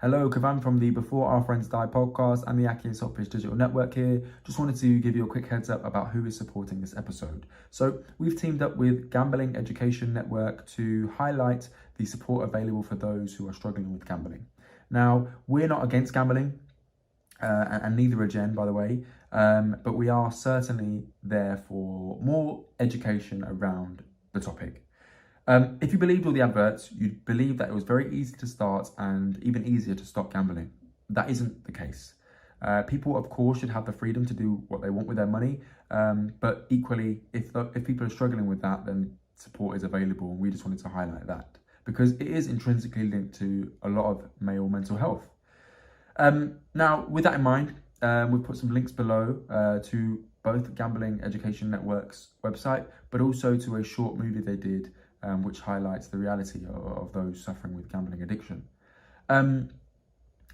Hello, Kavan from the Before Our Friends Die podcast and the akhi&saltfish digital network here. Just wanted to give you a quick heads up about who is supporting this episode. So we've teamed up with Gambling Education Network to highlight the support available for those who are struggling with gambling. Now, we're not against gambling, and neither are Jen, by the way, but we are certainly there for more education around the topic. If you believed all the adverts, you'd believe that it was very easy to start and even easier to stop gambling. That isn't the case. People, of course, should have the freedom to do what they want with their money, but equally, if people are struggling with that, then support is available, and we just wanted to highlight that because it is intrinsically linked to a lot of male mental health. Now, with that in mind, we've put some links below to both Gambling Education Network's website, but also to a short movie they did, which highlights the reality of those suffering with gambling addiction.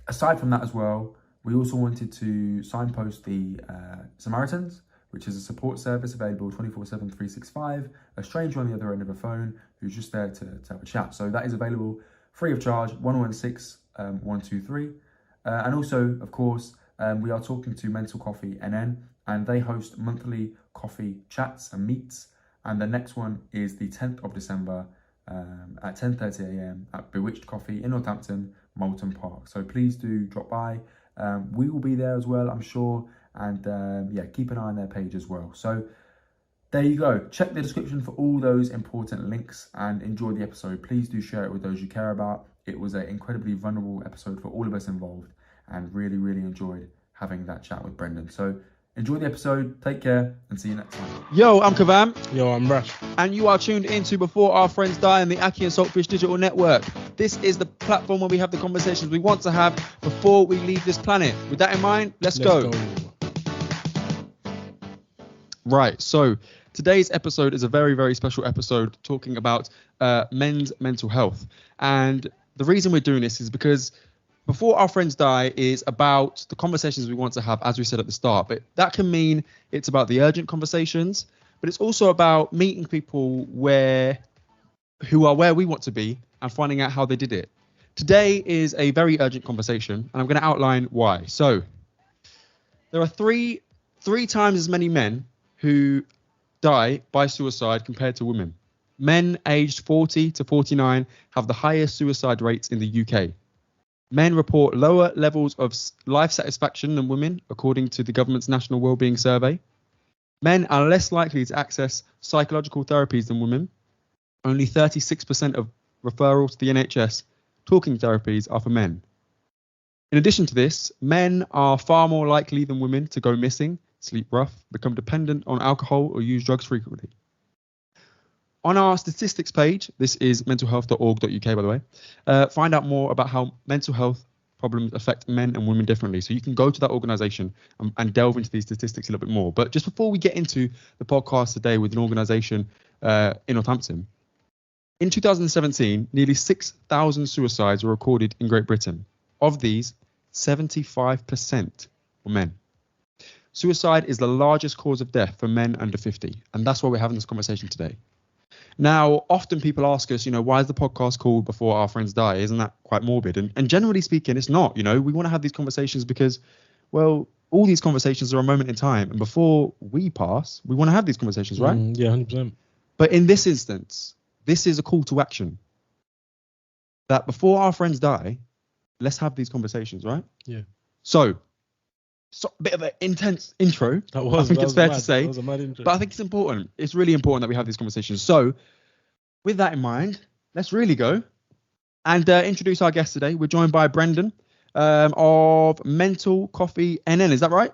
Aside from that as well, we also wanted to signpost the Samaritans, which is a support service available 24/7, 365, a stranger on the other end of a phone who's just there to have a chat. So that is available free of charge, 116 123. And also, of course, we are talking to Mental Coffee NN, and they host monthly coffee chats and meets. And the next one is the 10th of December at 10:30 a.m. at Bewitched Coffee in Northampton, Moulton Park. So please do drop by. We will be there as well, I'm sure. And keep an eye on their page as well. So there you go. Check the description for all those important links and enjoy the episode. Please do share it with those you care about. It was an incredibly vulnerable episode for all of us involved, and really, really enjoyed having that chat with Brendon. So enjoy the episode, take care, and see you next time. Yo, I'm Kavam. Yo, I'm Rash. And you are tuned into Before Our Friends Die on the akhi&saltfish digital network. This is the platform where we have the conversations we want to have before we leave this planet. With that in mind, let's go. Right, so today's episode is a very, very special episode talking about men's mental health. And the reason we're doing this is because Before Our Friends Die is about the conversations we want to have, as we said at the start. But that can mean it's about the urgent conversations, but it's also about meeting people who are where we want to be and finding out how they did it. Today is a very urgent conversation, and I'm going to outline why. So there are three times as many men who die by suicide compared to women. Men aged 40 to 49 have the highest suicide rates in the UK. Men report lower levels of life satisfaction than women, according to the government's National Wellbeing Survey. Men are less likely to access psychological therapies than women. Only 36% of referrals to the NHS talking therapies are for men. In addition to this, men are far more likely than women to go missing, sleep rough, become dependent on alcohol, or use drugs frequently. On our statistics page, this is mentalhealth.org.uk, by the way, find out more about how mental health problems affect men and women differently. So you can go to that organisation and delve into these statistics a little bit more. But just before we get into the podcast today with an organisation in Northampton, in 2017, nearly 6,000 suicides were recorded in Great Britain. Of these, 75% were men. Suicide is the largest cause of death for men under 50, and that's why we're having this conversation today. Now, often people ask us, why is the podcast called Before Our Friends Die? Isn't that quite morbid? And generally speaking, it's not. We want to have these conversations because, well, all these conversations are a moment in time. And before we pass, we want to have these conversations, right? Yeah, 100%. But in this instance, this is a call to action. That before our friends die, let's have these conversations, right? Yeah. So a bit of an intense intro. I think it's fair to say. That was a mad intro. But I think it's important. It's really important that we have these conversations. So with that in mind, let's really go and introduce our guest today. We're joined by Brendon of Mental Coffee NN. Is that right?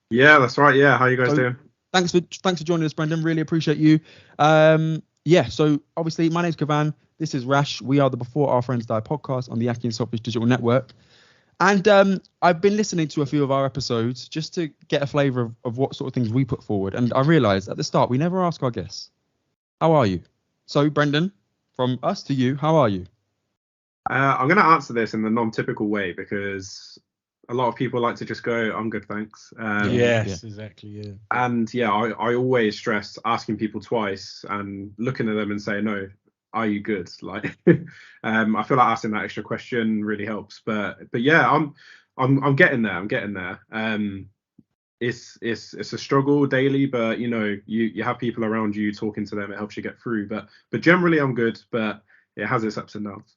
Yeah, that's right. Yeah. How you guys doing? Thanks for joining us, Brendon. Really appreciate you. So obviously my name's Kavan. This is Rash. We are the Before Our Friends Die podcast on the akhi&saltfish digital network. And I've been listening to a few of our episodes just to get a flavour of what sort of things we put forward. And I realised at the start, we never ask our guests, how are you? So, Brendon, from us to you, how are you? I'm going to answer this in the non-typical way because a lot of people like to just go, I'm good, thanks. Exactly, yeah. And I always stress asking people twice and looking at them and say, no, are you good? Like, I feel like asking that extra question really helps. But yeah, I'm getting there. I'm getting there. It's a struggle daily, but you have people around you talking to them. It helps you get through. But generally, I'm good. But it has its ups and downs.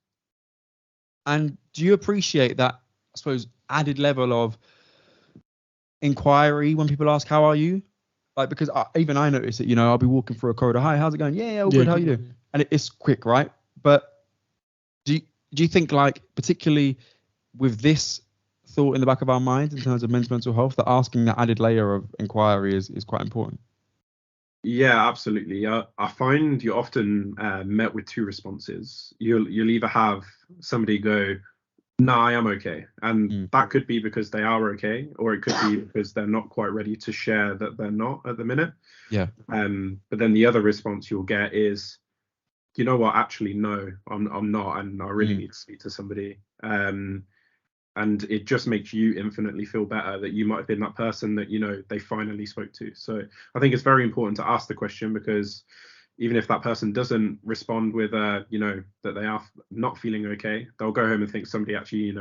And do you appreciate that, I suppose, added level of inquiry when people ask, how are you? Like, because even I notice it, I'll be walking through a corridor. Hi, how's it going? Yeah, all good. How you doing? And it's quick, right? But do you think, like, particularly with this thought in the back of our minds in terms of men's mental health, that asking that added layer of inquiry is quite important? Yeah, absolutely. I find you're often met with two responses. You'll either have somebody go, "No, I am okay," and that could be because they are okay, or it could be because they're not quite ready to share that they're not at the minute. Yeah. But then the other response you'll get is, "You know what? Actually, no, I'm not, and I really need to speak to somebody." And it just makes you infinitely feel better that you might have been that person that they finally spoke to. So I think it's very important to ask the question, because even if that person doesn't respond with that they are not feeling okay, they'll go home and think somebody actually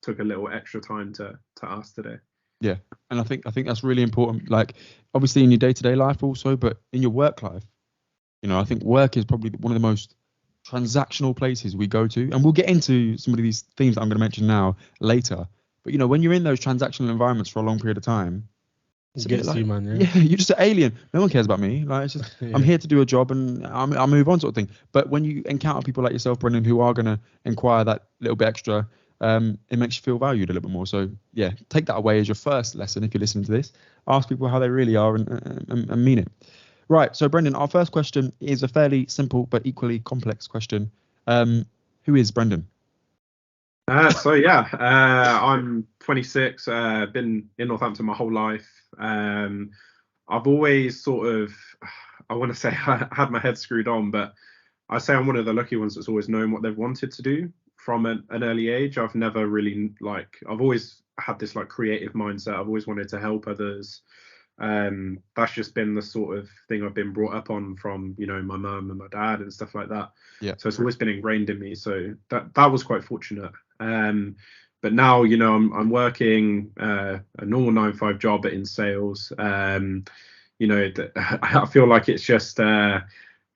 took a little extra time to ask today. Yeah, and I think that's really important. Like, obviously in your day-to-day life also, but in your work life, I think work is probably one of the most transactional places we go to, and we'll get into some of these themes that I'm going to mention now later. But when you're in those transactional environments for a long period of time, it gets like, you, man. Yeah, you're just an alien. No one cares about me. Like, it's just I'm here to do a job and I'll move on, sort of thing. But when you encounter people like yourself, Brendon, who are going to inquire that little bit extra, it makes you feel valued a little bit more. So yeah, take that away as your first lesson if you're listening to this. Ask people how they really are and mean it. Right, so Brendon, our first question is a fairly simple but equally complex question. Who is Brendon? I'm 26. Been in Northampton my whole life. I've always sort of, I want to say I had my head screwed on, but I say I'm one of the lucky ones that's always known what they've wanted to do from an early age. I've never really I've always had this creative mindset. I've always wanted to help others. That's just been the sort of thing I've been brought up on from my mum and my dad and stuff like that. Yeah. So it's always been ingrained in me. So that was quite fortunate. But now I'm working a normal 9-to-5 job in sales. I feel like it's just the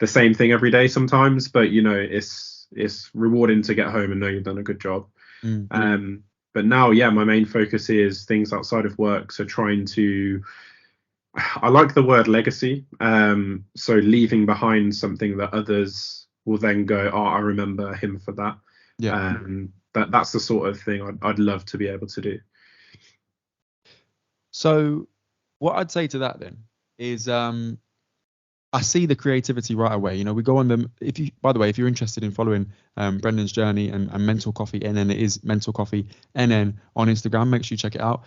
same thing every day sometimes, but it's rewarding to get home and know you've done a good job. But now, my main focus is things outside of work. So I like the word legacy. So leaving behind something that others will then go, "Oh, I remember him for that." Yeah. That's the sort of thing I'd love to be able to do. So what I'd say to that then is, I see the creativity right away. We go on them. By the way, if you're interested in following Brendon's journey and Mental Coffee NN, it is Mental Coffee NN on Instagram. Make sure you check it out.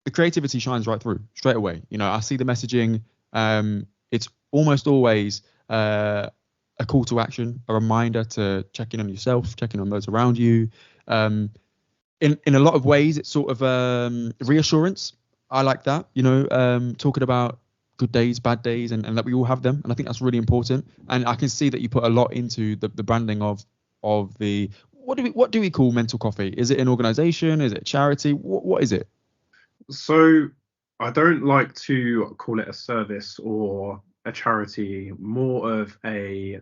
The creativity shines right through straight away. I see the messaging. It's almost always a call to action, a reminder to check in on yourself, check in on those around you. In a lot of ways, it's sort of reassurance. I like that. Talking about good days, bad days, and that we all have them. And I think that's really important. And I can see that you put a lot into the branding of the what do we call Mental Coffee? Is it an organization? Is it a charity? What is it? So I don't like to call it a service or a charity, more of a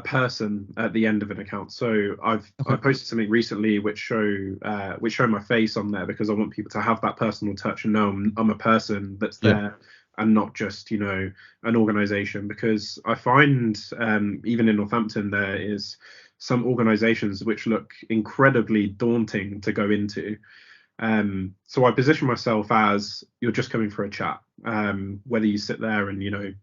person at the end of an account. So I posted something recently which show my face on there, because I want people to have that personal touch and know I'm a person that's there and not just an organization. Because I find even in Northampton there is some organizations which look incredibly daunting to go into. So I position myself as, you're just coming for a chat. Whether you sit there and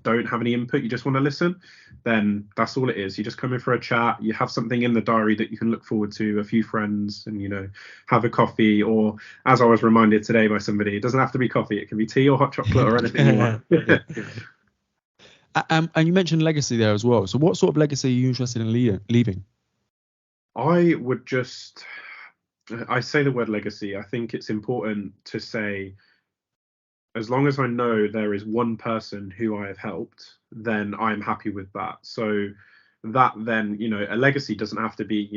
don't have any input, you just want to listen, then that's all it is. You just come in for a chat, you have something in the diary that you can look forward to, a few friends, and have a coffee, or, as I was reminded today by somebody, it doesn't have to be coffee, it can be tea or hot chocolate or anything you want. And you mentioned legacy there as well. So what sort of legacy are you interested in leaving? I say the word legacy. I think it's important to say as long as I know there is one person who I have helped, then I'm happy with that. So that then, a legacy doesn't have to be,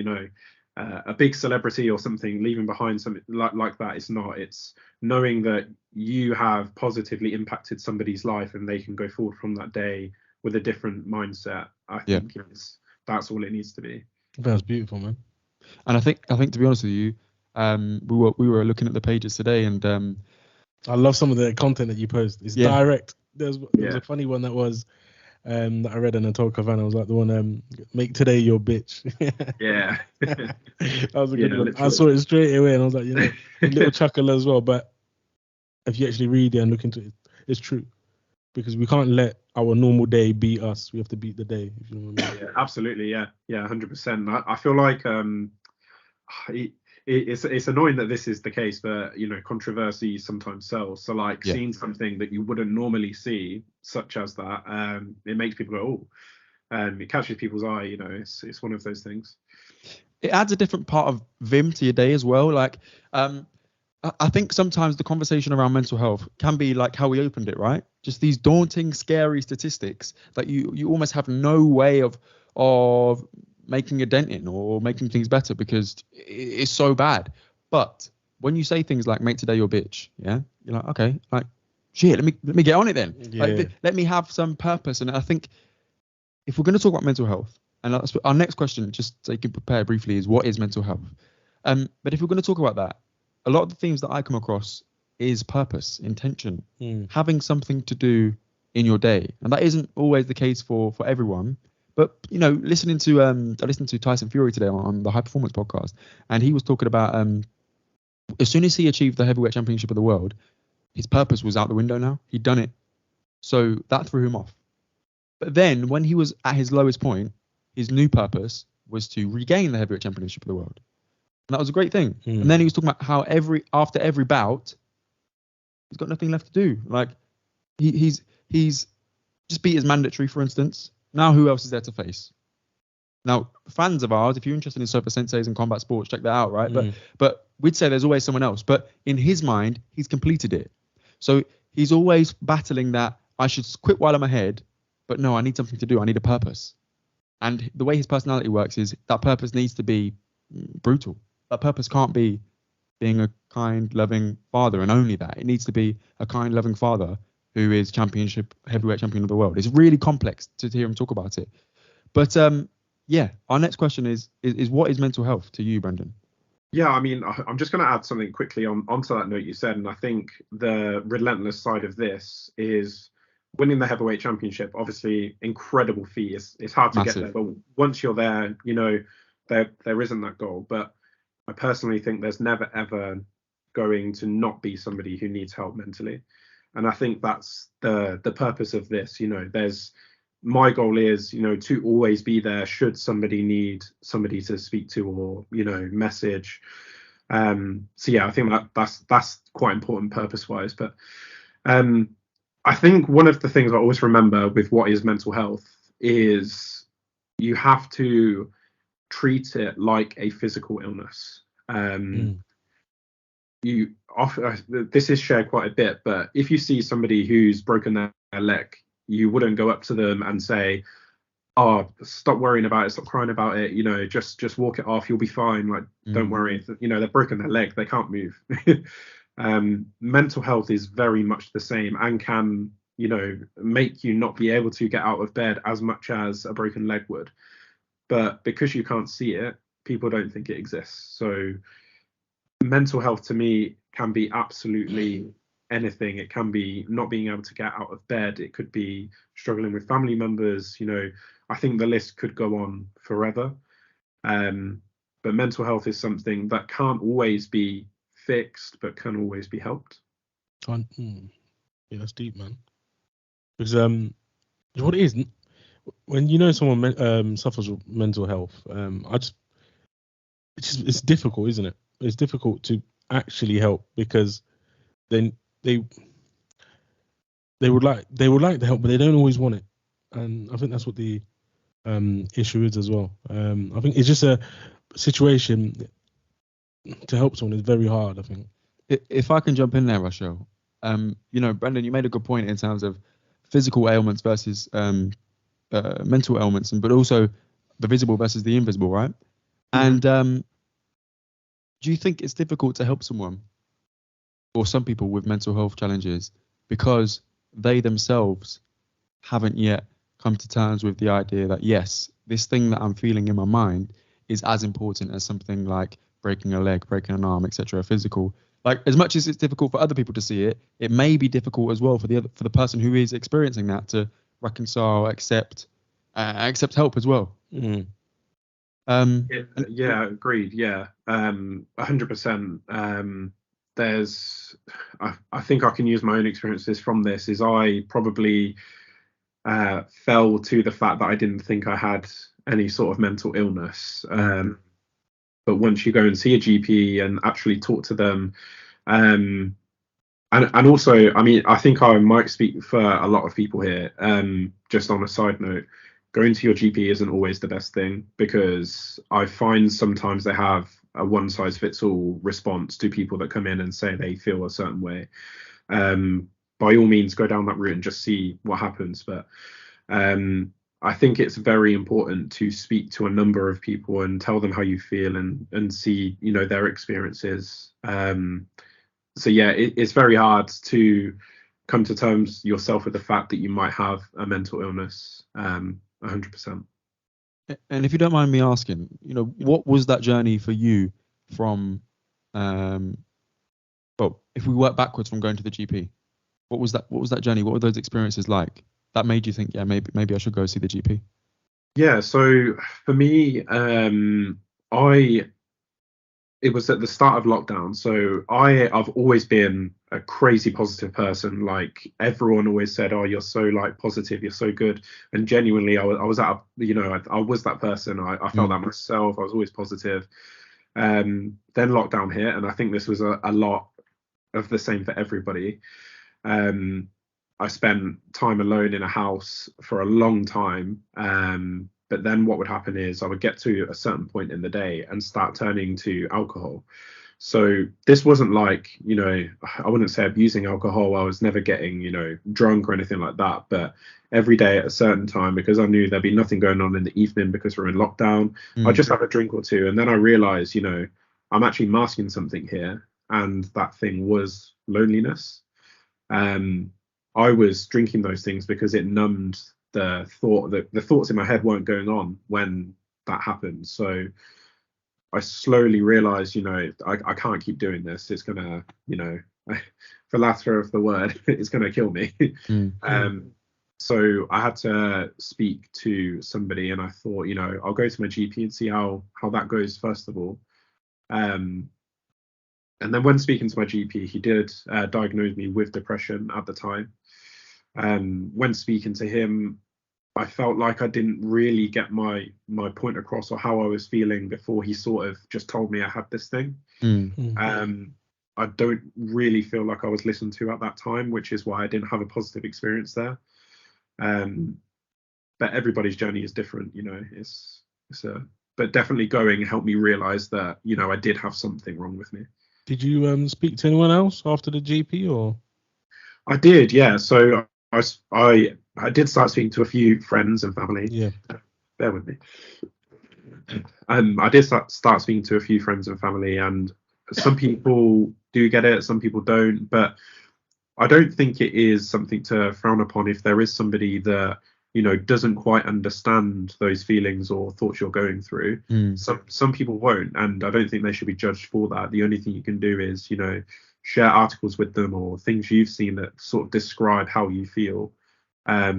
a big celebrity or something, leaving behind something like that. It's not. It's knowing that you have positively impacted somebody's life and they can go forward from that day with a different mindset. I think that's all it needs to be. That's beautiful, man. And I think to be honest with you, we were looking at the pages today, and I love some of the content that you post. It's direct. There was a funny one that was that I read in a talk of, and I was like the one make today your bitch. Yeah. That was a good one. Literally. I saw it straight away and I was like, a little chuckle as well. But if you actually read it and look into it, it's true. Because we can't let our normal day beat us. We have to beat the day. If you know what I mean. Yeah, absolutely. Yeah, 100%. I feel like it's annoying that this is the case, but controversy sometimes sells. So like seeing something that you wouldn't normally see, such as that, it makes people go, oh, it catches people's eye. It's one of those things. It adds a different part of vim to your day as well. Like, I think sometimes the conversation around mental health can be like how we opened it, right? Just these daunting, scary statistics that you almost have no way of making a dent in or making things better because it's so bad. But when you say things like "make today your bitch," you're like, okay, like shit, let me get on it then. Like, let me have some purpose. And I think if we're going to talk about mental health, and our next question, just so you can prepare briefly, is what is mental health? But if we're going to talk about that, a lot of the themes that I come across is purpose, intention, having something to do in your day. And that isn't always the case for everyone. But, I listened to Tyson Fury today on the High Performance podcast, and he was talking about as soon as he achieved the heavyweight championship of the world, his purpose was out the window now. He'd done it. So that threw him off. But then when he was at his lowest point, his new purpose was to regain the heavyweight championship of the world. And that was a great thing. And then he was talking about how after every bout, he's got nothing left to do. Like he's just beat his mandatory, for instance. Now who else is there to face? Now, fans of ours, if you're interested in Super Senseis and combat sports, check that out, right? But we'd say there's always someone else. But in his mind, he's completed it. So he's always battling that I should quit while I'm ahead, but no, I need something to do. I need a purpose. And the way his personality works is that purpose needs to be brutal. That purpose can't be being a kind, loving father and only that. It needs to be a kind, loving father who is heavyweight champion of the world. It's really complex to hear him talk about it. But our next question is what is mental health to you, Brendon? Yeah, I mean, I'm just going to add something quickly onto that note you said, and I think the relentless side of this is winning the heavyweight championship. Obviously, incredible feat. It's hard to get there, but once you're there, there isn't that goal. But I personally think there's never ever going to not be somebody who needs help mentally, and I think that's the purpose of this. My goal is, to always be there should somebody need somebody to speak to or, message. So yeah, I think that's quite important purpose wise. But I think one of the things I always remember with what is mental health is you have to treat it like a physical illness. You often, this is shared quite a bit, but if you see somebody who's broken their leg, you wouldn't go up to them and say, oh, stop worrying about it, stop crying about it, just walk it off, you'll be fine, like don't worry. They've broken their leg, they can't move. Mental health is very much the same and can make you not be able to get out of bed as much as a broken leg would, but because you can't see it, people don't think it exists. So mental health to me can be absolutely anything. It can be not being able to get out of bed, it could be struggling with family members, I think the list could go on forever. But mental health is something that can't always be fixed but can always be helped. Yeah, that's deep, man. Because what it is when someone suffers with mental health, it's difficult, isn't it? It's difficult to actually help because then they would like the help, but they don't always want it, and I think that's what the issue is as well. I think it's just a situation to help someone is very hard. I think. If I can jump in there, Rachel, Brendon, you made a good point in terms of physical ailments versus mental ailments, but also the visible versus the invisible, right? And do you think it's difficult to help someone or some people with mental health challenges because they themselves haven't yet come to terms with the idea that, yes, this thing that I'm feeling in my mind is as important as something like breaking a leg, breaking an arm, etc., physical? Like, as much as it's difficult for other people to see it, it may be difficult as well for the person who is experiencing that to reconcile, accept help as well. Agreed. Yeah, 100%. I think I can use my own experiences from this. Is I probably fell to the fact that I didn't think I had any sort of mental illness. But once you go and see a GP and actually talk to them, and also, I mean, I think I might speak for a lot of people here. Just on a side note, going to your GP isn't always the best thing, because I find sometimes they have a one size fits all response to people that come in and say they feel a certain way. By all means, go down that route and just see what happens. But I think it's very important to speak to a number of people and tell them how you feel and see, their experiences. So yeah, it's very hard to come to terms yourself with the fact that you might have a mental illness. 100%. And if you don't mind me asking, what was that journey for you from, if we work backwards from going to the GP, what was that journey? What were those experiences like that made you think, yeah, maybe I should go see the GP? Yeah, so for me, it was at the start of lockdown. So I've always been a crazy positive person. Like, everyone always said, "Oh, you're so like positive, you're so good." And genuinely, I was I was that person. I felt that myself. I was always positive. Then lockdown hit, and I think this was a lot of the same for everybody. I spent time alone in a house for a long time. But then what would happen is I would get to a certain point in the day and start turning to alcohol. So this wasn't like, I wouldn't say abusing alcohol. I was never getting, drunk or anything like that. But every day at a certain time, because I knew there'd be nothing going on in the evening because we're in lockdown, I'd just have a drink or two. And then I realized, I'm actually masking something here. And that thing was loneliness. I was drinking those things because it numbed the thought that the thoughts in my head weren't going on when that happened. So I slowly realized, I can't keep doing this. It's gonna, for laughter of the word, it's gonna kill me. So I had to speak to somebody, and I thought, I'll go to my GP and see how that goes first of all. And then when speaking to my GP, he did diagnose me with depression at the time. When speaking to him, I felt like I didn't really get my point across or how I was feeling before he sort of just told me I had this thing. I don't really feel like I was listened to at that time, which is why I didn't have a positive experience there. But everybody's journey is different, but definitely going helped me realize that, I did have something wrong with me. Did you speak to anyone else after the GP, or? I did, yeah. So I did start speaking to a few friends and family. Yeah. Bear with me. I did start speaking to a few friends and family, and some people do get it, some people don't. But I don't think it is something to frown upon if there is somebody that, doesn't quite understand those feelings or thoughts you're going through. Some people won't, and I don't think they should be judged for that. The only thing you can do is, share articles with them or things you've seen that sort of describe how you feel. At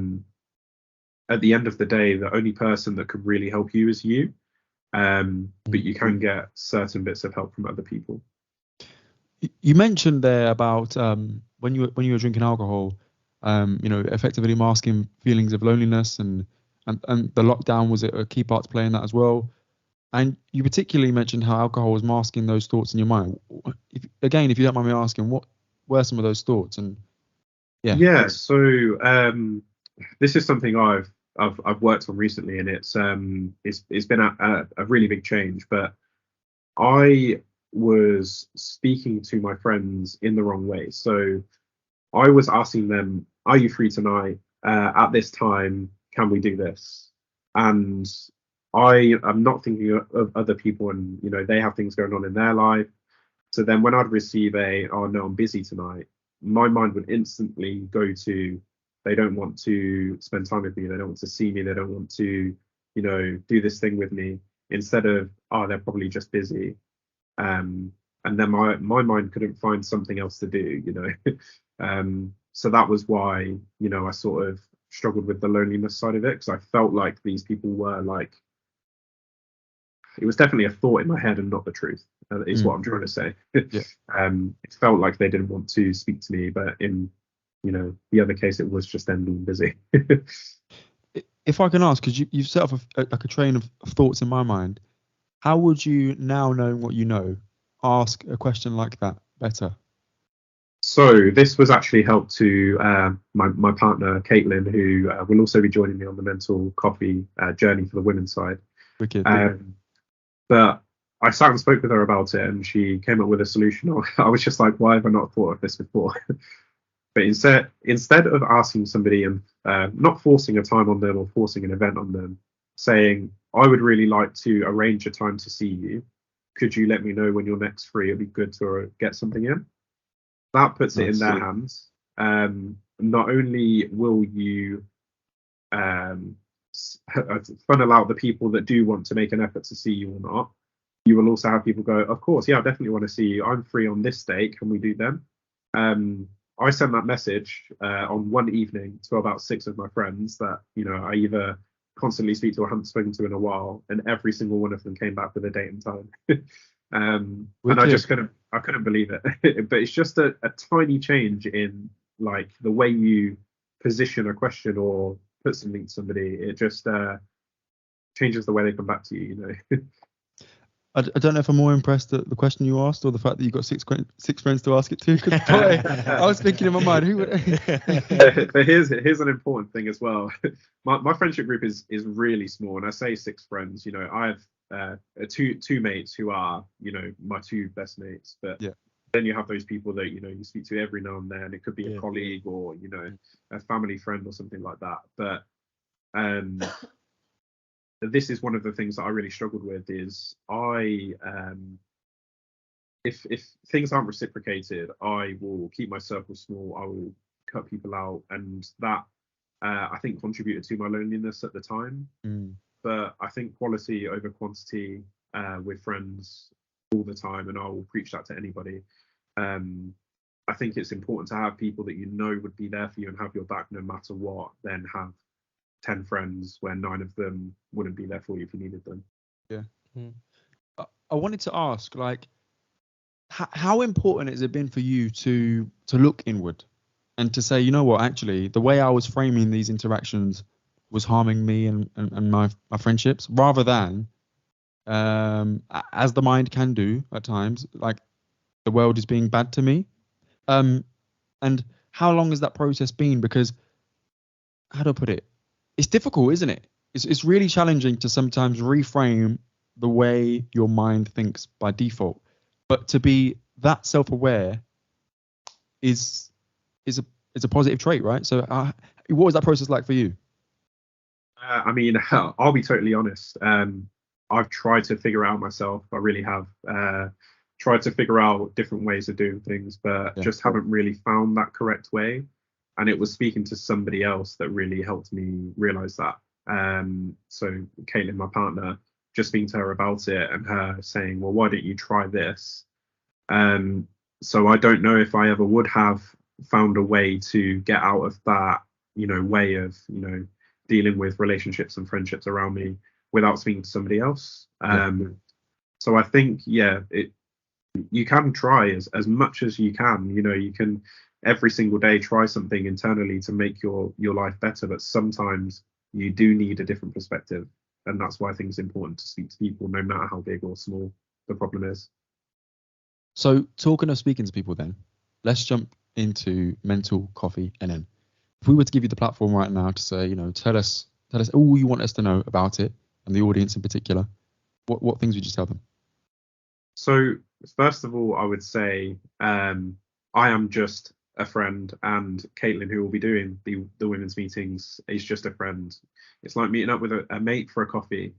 the end of the day, the only person that could really help you is you. But you can get certain bits of help from other people. You mentioned there about when you were drinking alcohol, effectively masking feelings of loneliness, and the lockdown was a key part to play in that as well. And you particularly mentioned how alcohol was masking those thoughts in your mind. If you don't mind me asking, what were some of those thoughts? And so this is something I've worked on recently, and it's been a really big change. But I was speaking to my friends in the wrong way. So I was asking them, "Are you free tonight? At this time, can we do this?" And I am not thinking of other people, and they have things going on in their life. So then when I'd receive "Oh no, I'm busy tonight," my mind would instantly go to, they don't want to spend time with me, they don't want to see me, they don't want to, do this thing with me, instead of, "Oh, they're probably just busy." Um, and then my mind couldn't find something else to do. So that was why, I sort of struggled with the loneliness side of it, because I felt like these people were like, it was definitely a thought in my head and not the truth, is what I'm trying to say. Yeah. It felt like they didn't want to speak to me, but in the other case, it was just them being busy. If I can ask, because you've set off like a train of thoughts in my mind, how would you, now knowing what you know, ask a question like that better? So this was actually helped to my partner Caitlin, who will also be joining me on the mental coffee journey for the women's side. Wicked. But I sat and spoke with her about it, and she came up with a solution. I was just like, why have I not thought of this before? But instead of asking somebody and not forcing a time on them or forcing an event on them, saying, "I would really like to arrange a time to see you. Could you let me know when you're next free? It'd be good to get something in." That puts it in their hands. Not only will you funnel out the people that do want to make an effort to see you or not, you will also have people go, "Of course, yeah, I definitely want to see you. I'm free on this date. Can we do them?" I sent that message on one evening to about 6 of my friends that I either constantly speak to or haven't spoken to in a while, and every single one of them came back with a date and time. And I just couldn't believe it. But it's just a tiny change in like the way you position a question or put something to somebody. It just changes the way they come back to you. I don't know if I'm more impressed at the question you asked or the fact that you got six friends to ask it to. Because I was thinking in my mind, who would? But here's an important thing as well. My friendship group is really small, and I say 6 friends. I have two mates who are my 2 best mates, but then you have those people that you speak to every now and then. It could be a colleague or a family friend or something like that. But this is one of the things that I really struggled with. Is if things aren't reciprocated, I will keep my circle small. I will cut people out, and that I think contributed to my loneliness at the time. But I think quality over quantity with friends all the time, and I will preach that to anybody. I think it's important to have people that would be there for you and have your back no matter what, than have 10 friends where 9 of them wouldn't be there for you if you needed them. I wanted to ask, like, how important has it been for you to look inward and to say, you know what, actually, the way I was framing these interactions was harming me and my friendships, rather than, as the mind can do at times, like, the world is being bad to me. And how long has that process been? Because, how do I put it? It's difficult, isn't it? It's really challenging to sometimes reframe the way your mind thinks by default. But to be that self-aware is a positive trait, right? So what was that process like for you? I mean, I'll be totally honest. I've tried to figure out myself. I really have tried to figure out different ways of doing things, but just haven't really found that correct way. And it was speaking to somebody else that really helped me realize that. So Caitlin, my partner, just speaking to her about it and her saying, "Well, why don't you try this?" So I don't know if I ever would have found a way to get out of that, way of, dealing with relationships and friendships around me without speaking to somebody else. So I think, you can try as much as you can. You can every single day try something internally to make your life better, but sometimes you do need a different perspective, and that's why I think it's important to speak to people, no matter how big or small the problem is. So, talking of speaking to people, then let's jump into mental coffee. And then, if we were to give you the platform right now to say, tell us all you want us to know about it, and the audience in particular, what things would you tell them? So first of all, I would say I am just a friend, and Caitlin, who will be doing the women's meetings, is just a friend. It's like meeting up with a mate for a coffee.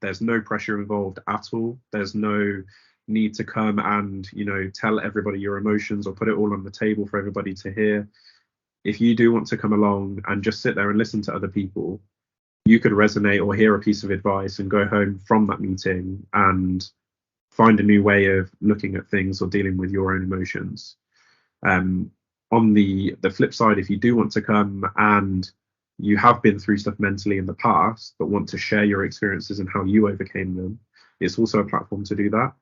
There's no pressure involved at all. There's no need to come and, you know, tell everybody your emotions or put it all on the table for everybody to hear. If you do want to come along and just sit there and listen to other people, you could resonate or hear a piece of advice and go home from that meeting and find a new way of looking at things or dealing with your own emotions. On the flip side, if you do want to come and you have been through stuff mentally in the past, but want to share your experiences and how you overcame them, it's also a platform to do that.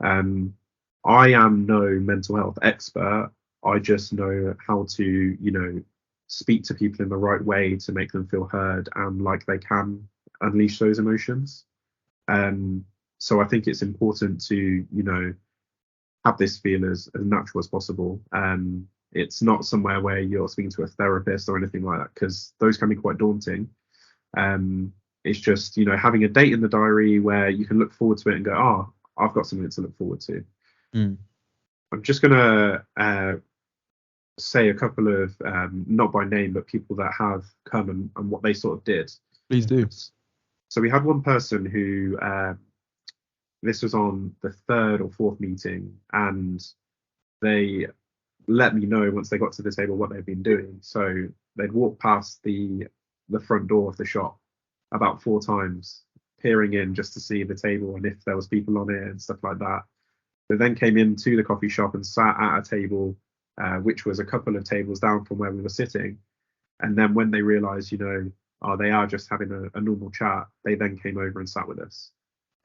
I am no mental health expert. I just know how to, you know, speak to people in the right way to make them feel heard and like they can unleash those emotions. So I think it's important to, you know, have this feel as natural as possible. It's not somewhere where you're speaking to a therapist or anything like that, because those can be quite daunting. It's just, you know, having a date in the diary where you can look forward to it and go, oh, I've got something to look forward to. I'm just going to say a couple of, not by name, but people that have come and what they sort of did. Please do. So we had one person who, this was on the third or fourth meeting, and they let me know once they got to the table what they'd been doing. So they'd walked past the front door of the shop about 4 times, peering in just to see the table and if there was people on it and stuff like that. They then came into the coffee shop and sat at a table, which was a couple of tables down from where we were sitting. And then when they realised, you know, oh, they are just having a normal chat, they then came over and sat with us.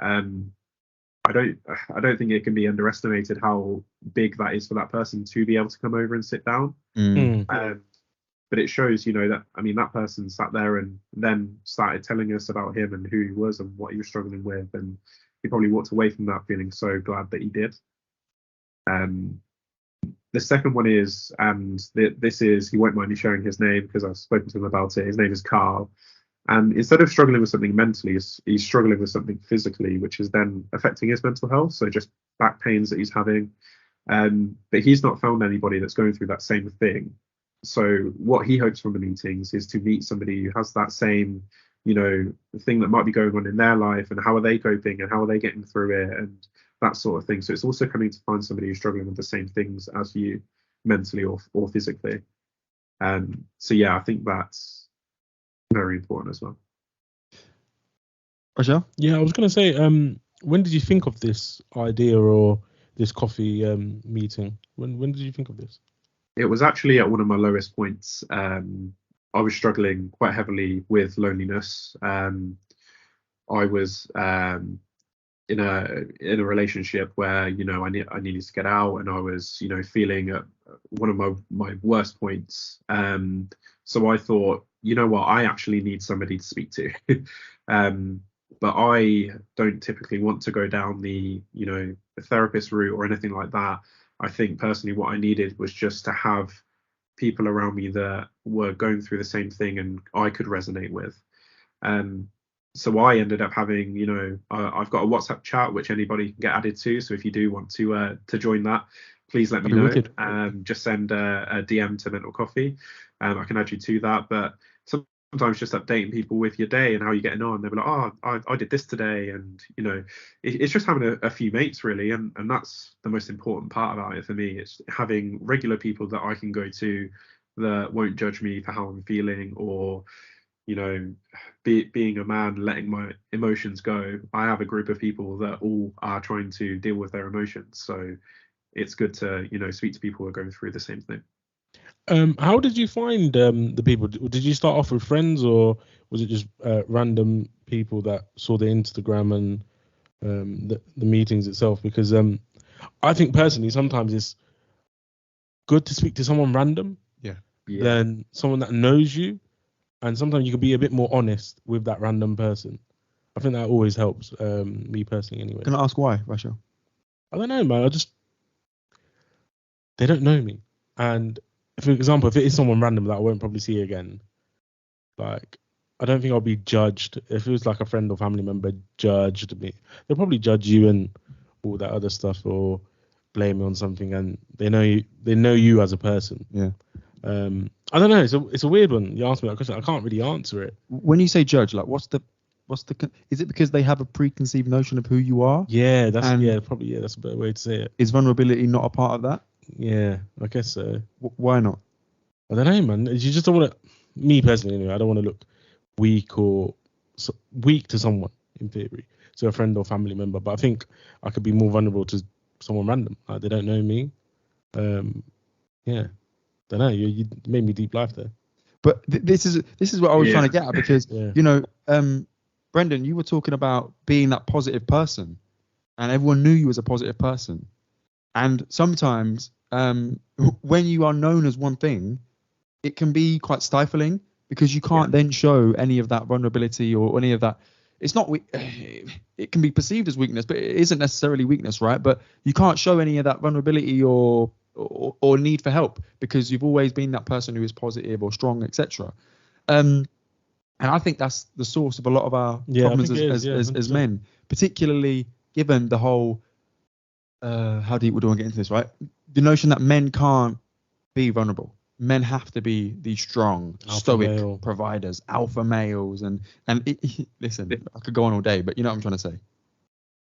I don't think it can be underestimated how big that is for that person to be able to come over and sit down. But it shows, you know, that, I mean, that person sat there and then started telling us about him and who he was and what he was struggling with, and he probably walked away from that feeling so glad that he did. The second one is, and this is, he won't mind me sharing his name because I've spoken to him about it. His name is Carl. And instead of struggling with something mentally, he's struggling with something physically, which is then affecting his mental health. So just back pains that he's having. But he's not found anybody that's going through that same thing. So what he hopes from the meetings is to meet somebody who has that same, you know, thing that might be going on in their life, and how are they coping and how are they getting through it and that sort of thing. So it's also coming to find somebody who's struggling with the same things as you, mentally or physically. So yeah, I think that's very important as well. Rochelle? Yeah, I was going to say, when did you think of this idea or this coffee meeting? When did you think of this? It was actually at one of my lowest points. I was struggling quite heavily with loneliness. I was in a relationship where, you know, I needed to get out, and I was, you know, feeling at one of my worst points. So I thought, you know what, I actually need somebody to speak to. But I don't typically want to go down the, you know, the therapist route or anything like that. I think personally what I needed was just to have people around me that were going through the same thing and I could resonate with. So I ended up having, you know, I've got a WhatsApp chat which anybody can get added to. So if you do want to join that, please let me know. Just send a DM to Mental Coffee. I can add you to that. But sometimes just updating people with your day and how you're getting on. They'll be like, oh, I did this today. And, you know, it's just having a few mates, really. And that's the most important part about it for me. It's having regular people that I can go to that won't judge me for how I'm feeling, or, you know, being a man, letting my emotions go. I have a group of people that all are trying to deal with their emotions. So it's good to, you know, speak to people who are going through the same thing. How did you find the people? Did you start off with friends, or was it just random people that saw the Instagram and the meetings itself? Because I think personally, sometimes it's good to speak to someone random than someone that knows you, and sometimes you can be a bit more honest with that random person. I think that always helps, me personally anyway. Can I ask why, Rachel? I don't know, man. They don't know me. And for example, if it is someone random that I won't probably see again, like, I don't think I'll be judged. If it was like a friend or family member judged me, they'll probably judge you and all that other stuff, or blame me on something, and they know you as a person. Yeah. I don't know. It's a weird one. You asked me that question. I can't really answer it. When you say judge, like, is it because they have a preconceived notion of who you are? Yeah, that's And probably that's a better way to say it. Is vulnerability not a part of that? Yeah, I guess so. Why not? I don't know, man. You just don't want to. Me personally, anyway, I don't want to look weak to someone in theory, to a friend or family member. But I think I could be more vulnerable to someone random. Like, they don't know me. Yeah, don't know. You made me deep life there. But this is what I was trying to get at, because you know, Brendon, you were talking about being that positive person, and everyone knew you as a positive person. And sometimes when you are known as one thing, it can be quite stifling, because you can't then show any of that vulnerability or any of that. It's not it can be perceived as weakness, but it isn't necessarily weakness, right? But you can't show any of that vulnerability or need for help, because you've always been that person who is positive or strong, etc. And I think that's the source of a lot of our problems as men, particularly given the whole how deep do I get into this, right? The notion that men can't be vulnerable. Men have to be these strong, stoic providers, alpha males, and listen, I could go on all day, but you know what I'm trying to say.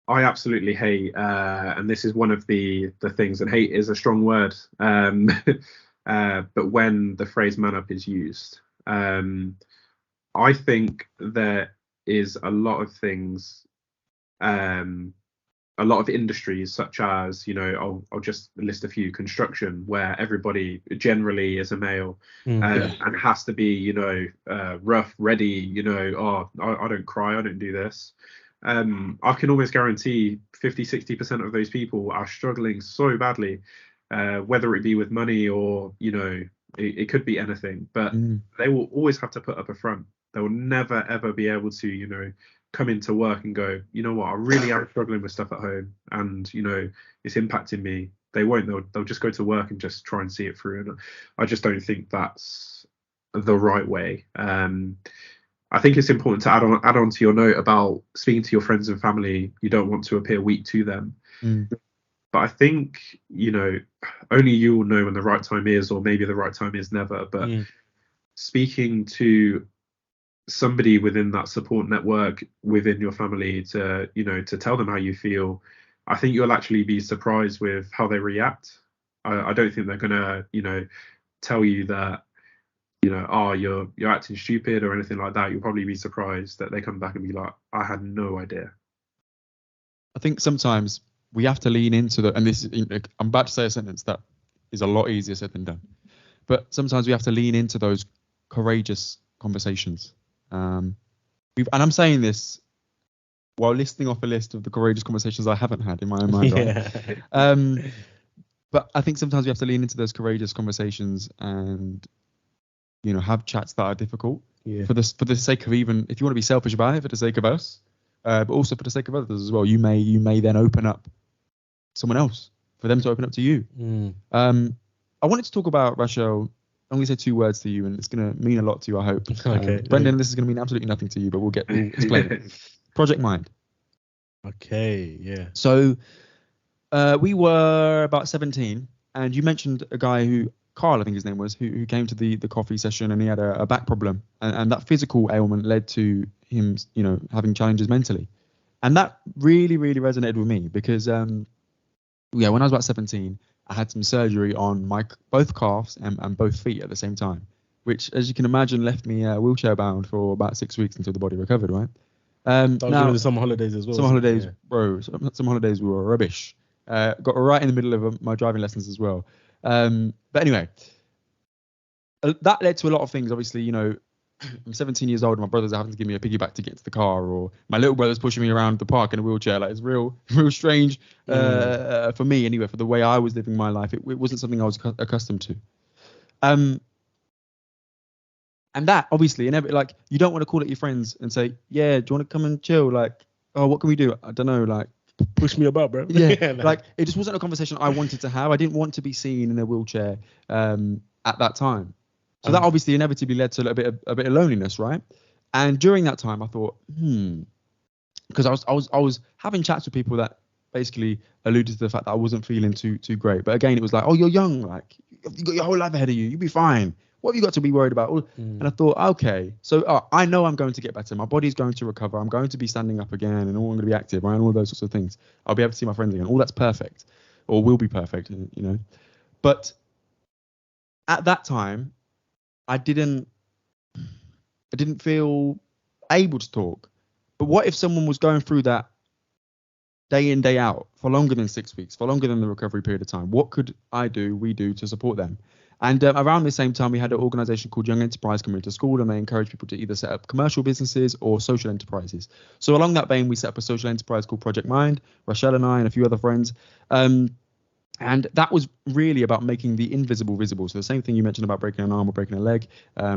I absolutely hate, and this is one of the things, and hate is a strong word, but when the phrase "man up" is used, I think there is a lot of things, a lot of industries, such as, you know, I'll just list a few: construction, where everybody generally is a male, and has to be, you know, rough, ready, you know, I don't cry, I don't do this. I can almost guarantee 50-60% of those people are struggling so badly, whether it be with money or, you know, it could be anything, but they will always have to put up a front. They will never ever be able to, you know, come into work and go, you know what, I really am struggling with stuff at home, and, you know, it's impacting me. They won't. They'll just go to work and just try and see it through, and I just don't think that's the right way. I think it's important to add on to your note about speaking to your friends and family. You don't want to appear weak to them. But I think, you know, only you will know when the right time is, or maybe the right time is never. But speaking to somebody within that support network within your family, to, you know, to tell them how you feel, I think you'll actually be surprised with how they react. I don't think they're gonna, you know, tell you that, you know, oh, you're acting stupid or anything like that. You'll probably be surprised that they come back and be like, I had no idea. I think sometimes we have to lean into and this, I'm about to say a sentence that is a lot easier said than done, but sometimes we have to lean into those courageous conversations. And I'm saying this while listing off a list of the courageous conversations I haven't had in my own mind. Right? But I think sometimes we have to lean into those courageous conversations and, you know, have chats that are difficult for the sake of, even if you want to be selfish about it, for the sake of us, but also for the sake of others as well. You may then open up someone else, for them to open up to you. I wanted to talk about, Rachel, I'm going to say 2 words to you, and it's going to mean a lot to you, I hope. Okay. Brendon, this is going to mean absolutely nothing to you, but we'll explain it. Project Mind. Okay, yeah. So we were about 17, and you mentioned a guy who, Carl, I think his name was, who came to the coffee session, and he had a back problem, and that physical ailment led to him, you know, having challenges mentally. And that really, really resonated with me, because when I was about 17, I had some surgery on my both calves and both feet at the same time, which, as you can imagine, left me wheelchair bound for about 6 weeks until the body recovered, right? During the summer holidays as well. Some holidays, bro. Some holidays were rubbish. Got right in the middle of my driving lessons as well. But anyway, that led to a lot of things. Obviously, you know, I'm 17 years old, and my brothers are having to give me a piggyback to get to the car, or my little brother's pushing me around the park in a wheelchair. Like, it's real strange for me anyway, for the way I was living my life. It wasn't something I was accustomed to. And that, obviously, like, you don't want to call it your friends and say, yeah, do you want to come and chill? Like, oh, what can we do? I don't know, like, push me about, bro. Yeah, like, it just wasn't a conversation I wanted to have. I didn't want to be seen in a wheelchair at that time. So that obviously inevitably led to a bit of loneliness, right? And during that time, I thought, because I was having chats with people that basically alluded to the fact that I wasn't feeling too great. But again, it was like, oh, you're young, like you've got your whole life ahead of you. You'll be fine. What have you got to be worried about? And I thought, okay, so I know I'm going to get better. My body's going to recover. I'm going to be standing up again, and I'm going to be active, right? And all those sorts of things. I'll be able to see my friends again. All that's perfect, or will be perfect, you know. But at that time, I didn't feel able to talk. But what if someone was going through that day in, day out for longer than 6 weeks, for longer than the recovery period of time? What could we do to support them? And around the same time, we had an organisation called Young Enterprise come into school, and they encourage people to either set up commercial businesses or social enterprises. So along that vein, we set up a social enterprise called Project Mind, Rochelle and I and a few other friends. And that was really about making the invisible visible. So the same thing you mentioned about breaking an arm or breaking a leg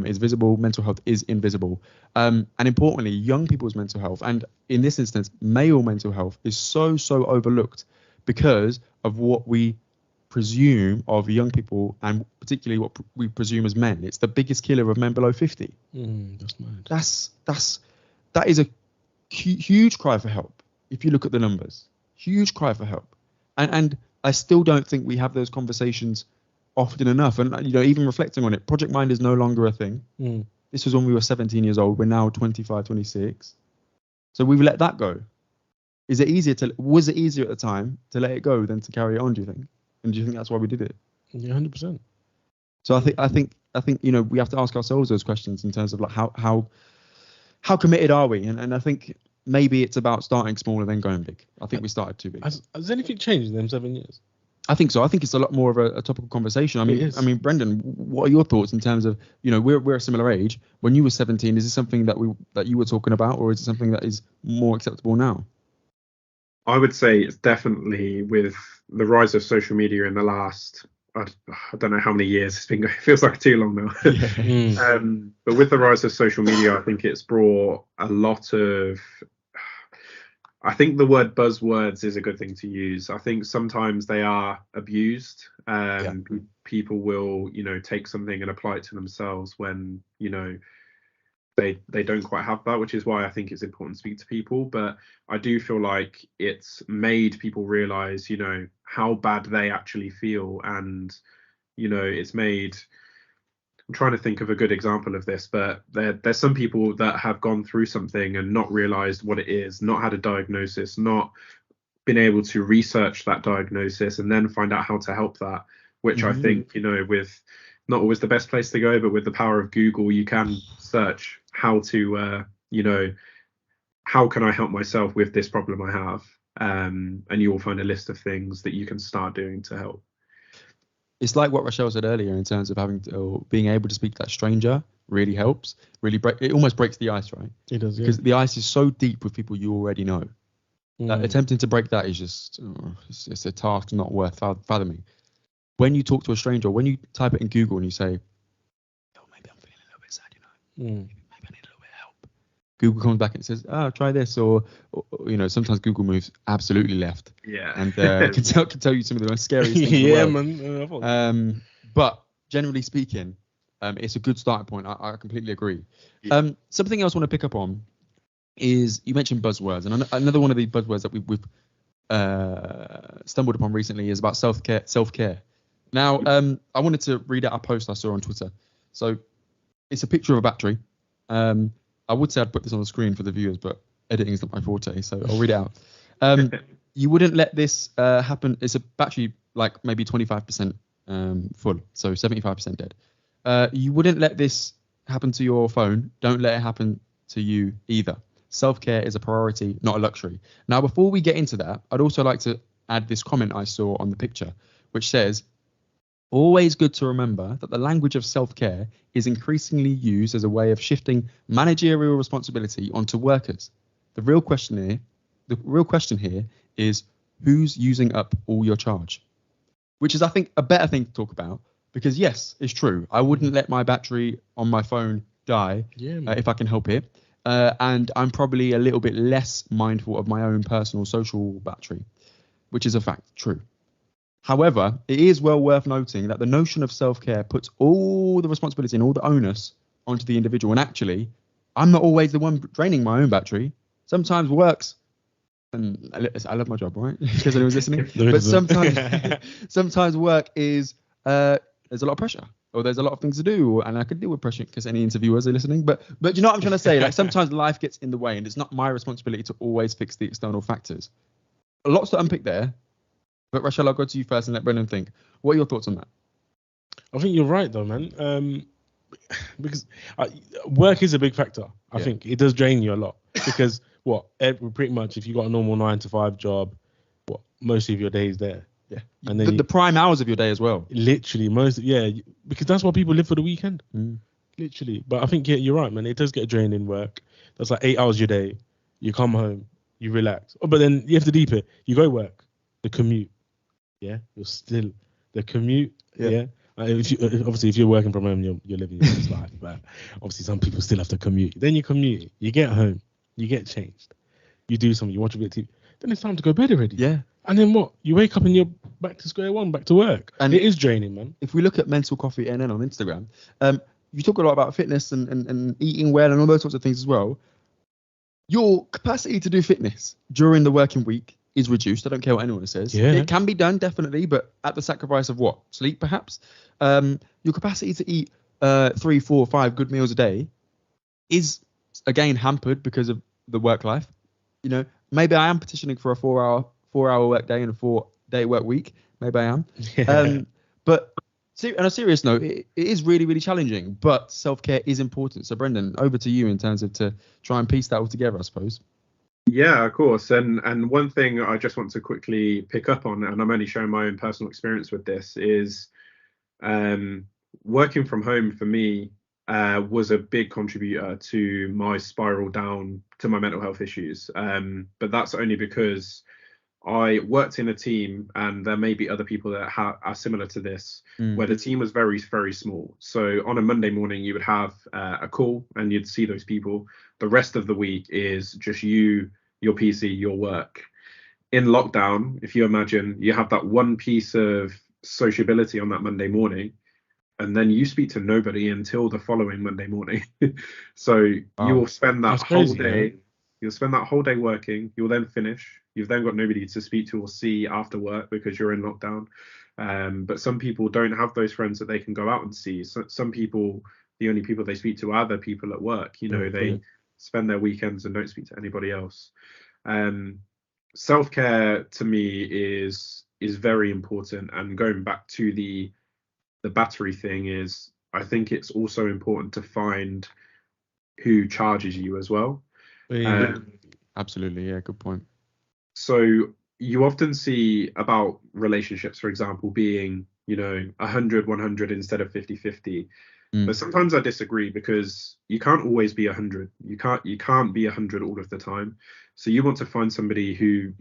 is visible. Mental health is invisible. And importantly, young people's mental health, and in this instance, male mental health, is so overlooked because of what we presume of young people, and particularly what we presume as men. It's the biggest killer of men below 50. That's mad. That is a huge cry for help. If you look at the numbers, huge cry for help. And I still don't think we have those conversations often enough. And, you know, even reflecting on it, Project Mind is no longer a thing. This was when we were 17 years old. We're now 25, 26. So we've let that go. Was it easier at the time to let it go than to carry it on, do you think? And do you think that's why we did it? Yeah, 100%. So I think you know, we have to ask ourselves those questions in terms of like how committed are we? And I think maybe it's about starting small and then going big. I think we started too big. Has anything changed in them 7 years? I think so. I think it's a lot more of a topical conversation. I mean, Brendon, what are your thoughts in terms of, you know, we're a similar age. When you were 17, is this something that you were talking about, or is it something that is more acceptable now? I would say it's definitely, with the rise of social media in the last, I don't know how many years it's been going. It feels like too long now. But with the rise of social media, I think it's brought a lot of, I think the word buzzwords is a good thing to use. I think sometimes they are abused. People will, you know, take something and apply it to themselves when, you know, they don't quite have that, which is why I think it's important to speak to people. But I do feel like it's made people realize, you know, how bad they actually feel. And, you know, it's made, I'm trying to think of a good example of this, but there's some people that have gone through something and not realized what it is, not had a diagnosis, not been able to research that diagnosis and then find out how to help that, which I think, you know, with not always the best place to go, but with the power of Google, you can search how to, you know, how can I help myself with this problem I have? And you will find a list of things that you can start doing to help. It's like what Rochelle said earlier in terms of having to, or being able to speak to that stranger really helps. It almost breaks the ice, right? It does, because the ice is so deep with people you already know. Attempting to break that is just it's a task not worth fathoming. When you talk to a stranger, when you type it in Google and you say, "Oh, maybe I'm feeling a little bit sad, you know, maybe I need a little bit of help," Google comes back and says, "Oh, try this," or you know, sometimes Google moves absolutely left. Yeah, and can tell you some of the most scariest things. In the world. Man. But generally speaking, it's a good starting point. I completely agree. Yeah. Something else I want to pick up on is you mentioned buzzwords, and another one of the buzzwords that we've stumbled upon recently is about self-care. Now, I wanted to read out a post I saw on Twitter. So it's a picture of a battery. I would say I'd put this on the screen for the viewers, but editing is not my forte, so I'll read it out. You wouldn't let this happen. It's a battery like maybe 25% full, so 75% dead. You wouldn't let this happen to your phone. Don't let it happen to you either. Self-care is a priority, not a luxury. Now, before we get into that, I'd also like to add this comment I saw on the picture, which says, "Always good to remember that the language of self-care is increasingly used as a way of shifting managerial responsibility onto workers. The real question here is who's using up all your charge?" Which is, I think, a better thing to talk about, because yes, it's true. I wouldn't let my battery on my phone die if I can help it. And I'm probably a little bit less mindful of my own personal social battery, which is a fact, true. However, it is well worth noting that the notion of self-care puts all the responsibility and all the onus onto the individual. And actually, I'm not always the one draining my own battery. Sometimes work's and I love my job, right? Because anyone's listening. No, it But doesn't. sometimes work is there's a lot of pressure, or there's a lot of things to do, and I could deal with pressure because any interviewers are listening. But you know what I'm trying to say? Like sometimes life gets in the way, and it's not my responsibility to always fix the external factors. Lots to unpick there. But Rachel, I'll go to you first and let Brendon think. What are your thoughts on that? I think you're right though, man. Because work is a big factor. I think it does drain you a lot because pretty much if you got a normal 9 to 5 job, most of your day is there. Yeah, and then the prime hours of your day as well. Literally because that's why people live for the weekend. Literally, but I think you're right, man. It does get draining work. That's like 8 hours your day. You come home, you relax. Oh, but then you have to deep it. You go work, the commute. Yeah, you're still the commute. Yeah. Obviously, if you're working from home, you're living your best life. But obviously, some people still have to commute. Then you commute, you get home, you get changed, you do something, you watch a bit of TV. Then it's time to go to bed already. Yeah. And then what? You wake up and you're back to square one, back to work. And it is draining, man. If we look at Mental Coffee NN on Instagram, you talk a lot about fitness and eating well and all those sorts of things as well. Your capacity to do fitness during the working week is reduced. I don't care what anyone says. Yeah. It can be done, definitely, but at the sacrifice of what? Sleep, perhaps? Your capacity to eat 3, 4, 5 good meals a day is, again, hampered because of the work life. You know, maybe I am petitioning for a 4-hour work day and a 4-day work week. Maybe I am. Yeah. But on a serious note, it is really, really challenging, but self-care is important. So, Brendon, over to you in terms of to try and piece that all together, I suppose. Yeah, of course. And one thing I just want to quickly pick up on, and I'm only showing my own personal experience with this, is working from home for me was a big contributor to my spiral down to my mental health issues. But that's only because I worked in a team, and there may be other people that are similar to this, where the team was very, very small. So on a Monday morning, you would have a call and you'd see those people. The rest of the week is just you, your PC, your work. In lockdown, if you imagine, you have that one piece of sociability on that Monday morning, and then you speak to nobody until the following Monday morning. So you'll spend that whole day. Man. You'll spend that whole day working. You'll then finish. You've then got nobody to speak to or see after work because you're in lockdown. But some people don't have those friends that they can go out and see. So some people, the only people they speak to are the people at work. You know, they spend their weekends and don't speak to anybody else. Self-care to me is very important. And going back to the battery thing is, I think it's also important to find who charges you as well. Absolutely, yeah, good point. So you often see about relationships, for example, being, 100-100 instead of 50-50. But sometimes I disagree, because you can't always be 100. You can't be 100 all of the time. So you want to find somebody who,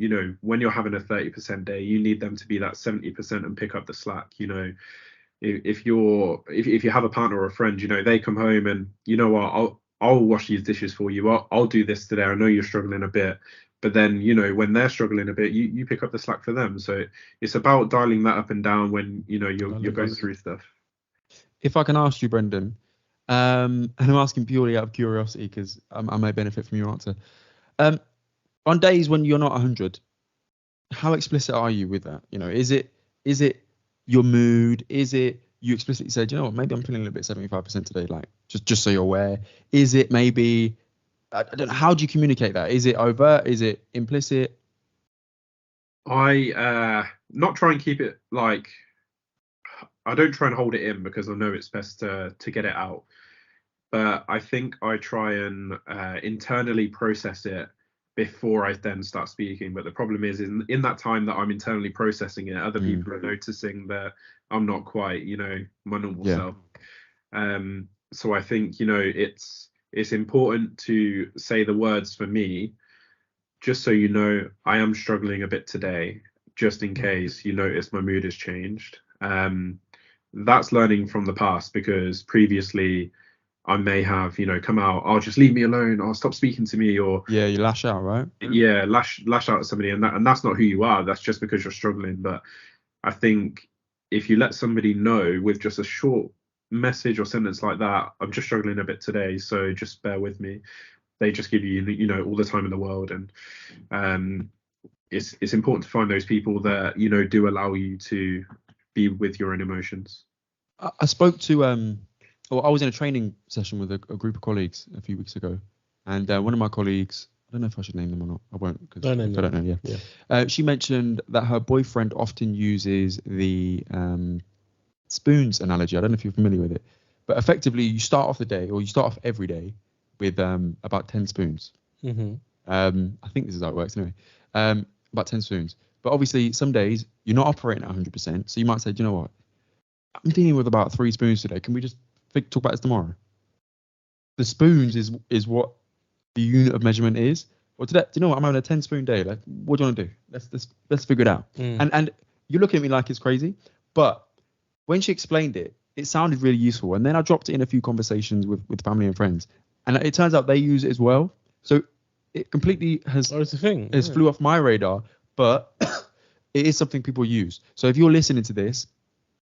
when you're having a 30% day, you need them to be that 70% and pick up the slack. If you have a partner or a friend, they come home and, I'll wash these dishes for you. I'll do this today. I know you're struggling a bit. But then, when they're struggling a bit, you pick up the slack for them. So it's about dialing that up and down when, you're going through stuff. If I can ask you, Brendon, and I'm asking purely out of curiosity because I may benefit from your answer. On days when you're not 100, how explicit are you with that? Is it your mood? Is it you explicitly said, maybe I'm feeling a little bit 75% today, like just so you're aware? Is it maybe, I don't know, how do you communicate that? Is it overt? Is it implicit? I not try and keep it like, I don't try and hold it in, because I know it's best to get it out. But I think I try and internally process it before I then start speaking. But the problem is, in that time that I'm internally processing it, other people are noticing that I'm not quite, my normal self. So I think, it's important to say the words for me, just so I am struggling a bit today, just in case you notice my mood has changed. That's learning from the past, because previously I may have, come out, oh, just leave me alone, or stop speaking to me, or you lash out, right? Yeah, lash out at somebody, and that's not who you are. That's just because you're struggling. But I think if you let somebody know with just a short message or sentence like that, I'm just struggling a bit today, so just bear with me, they just give you, all the time in the world. And it's important to find those people that do allow you to be with your own emotions. I spoke to I was in a training session with a group of colleagues a few weeks ago, and one of my colleagues, I don't know if I should name them or not. I won't, because I don't know. Yeah. She mentioned that her boyfriend often uses the spoons analogy. I don't know if you're familiar with it, but effectively you start off the day, or you start off every day with about 10 spoons. Mm-hmm. I think this is how it works anyway. About 10 spoons. But obviously some days you're not operating at 100%. So you might say, do you know what? I'm dealing with about 3 spoons today. Can we just talk about this tomorrow? The spoons is what the unit of measurement is. Well, today, do you know what? I'm having a 10 spoon day. Like, what do you want to do? Let's figure it out. And you look at me like it's crazy, but when she explained it, it sounded really useful. And then I dropped it in a few conversations with family and friends, and it turns out they use it as well. So it completely has flew off my radar, but it is something people use. So if you're listening to this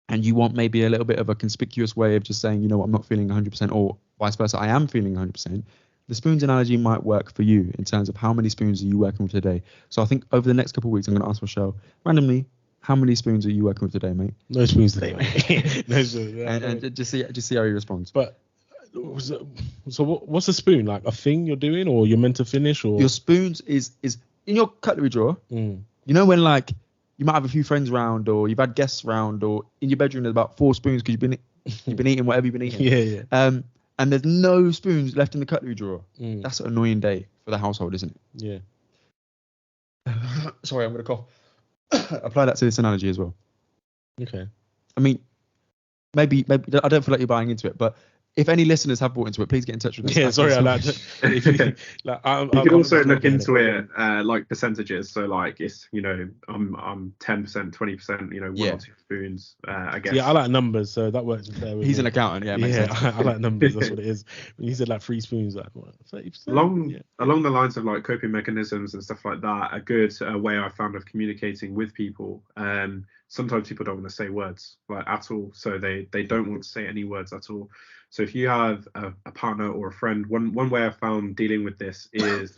and you want maybe a little bit of a conspicuous way of just saying, you know what, I'm not feeling 100%, or vice versa, I am feeling 100%, the spoons analogy might work for you in terms of how many spoons are you working with today. So I think over the next couple of weeks, I'm going to ask Rochelle randomly, how many spoons are you working with today, mate? No spoons today, mate. No spoons. And just see how he responds. But so what's a spoon? Like a thing you're doing, or you're meant to finish, or your spoons is in your cutlery drawer. You know when like you might have a few friends round, or you've had guests round, or in your bedroom there's about 4 spoons because you've been eating whatever you've been eating. Yeah. And there's no spoons left in the cutlery drawer. That's an annoying day for the household, isn't it? Yeah. Sorry, I'm gonna cough. Apply that to this analogy as well. Okay. I mean, maybe I don't feel like you're buying into it, but if any listeners have bought into it, please get in touch with us. Yeah, sorry, you could also look into it like percentages. So like it's I'm 10%, 20%, 1 or 2 spoons. I guess. Yeah, I like numbers, so that works there. He's an accountant. Yeah, makes sense. I like numbers. That's what it is. When you said like 3 spoons, like what, 30%? Along the lines of like coping mechanisms and stuff like that, a good way I found of communicating with people. Sometimes people don't want to say words like at all, so they don't want to say any words at all. So if you have a partner or a friend, one way I found dealing with this is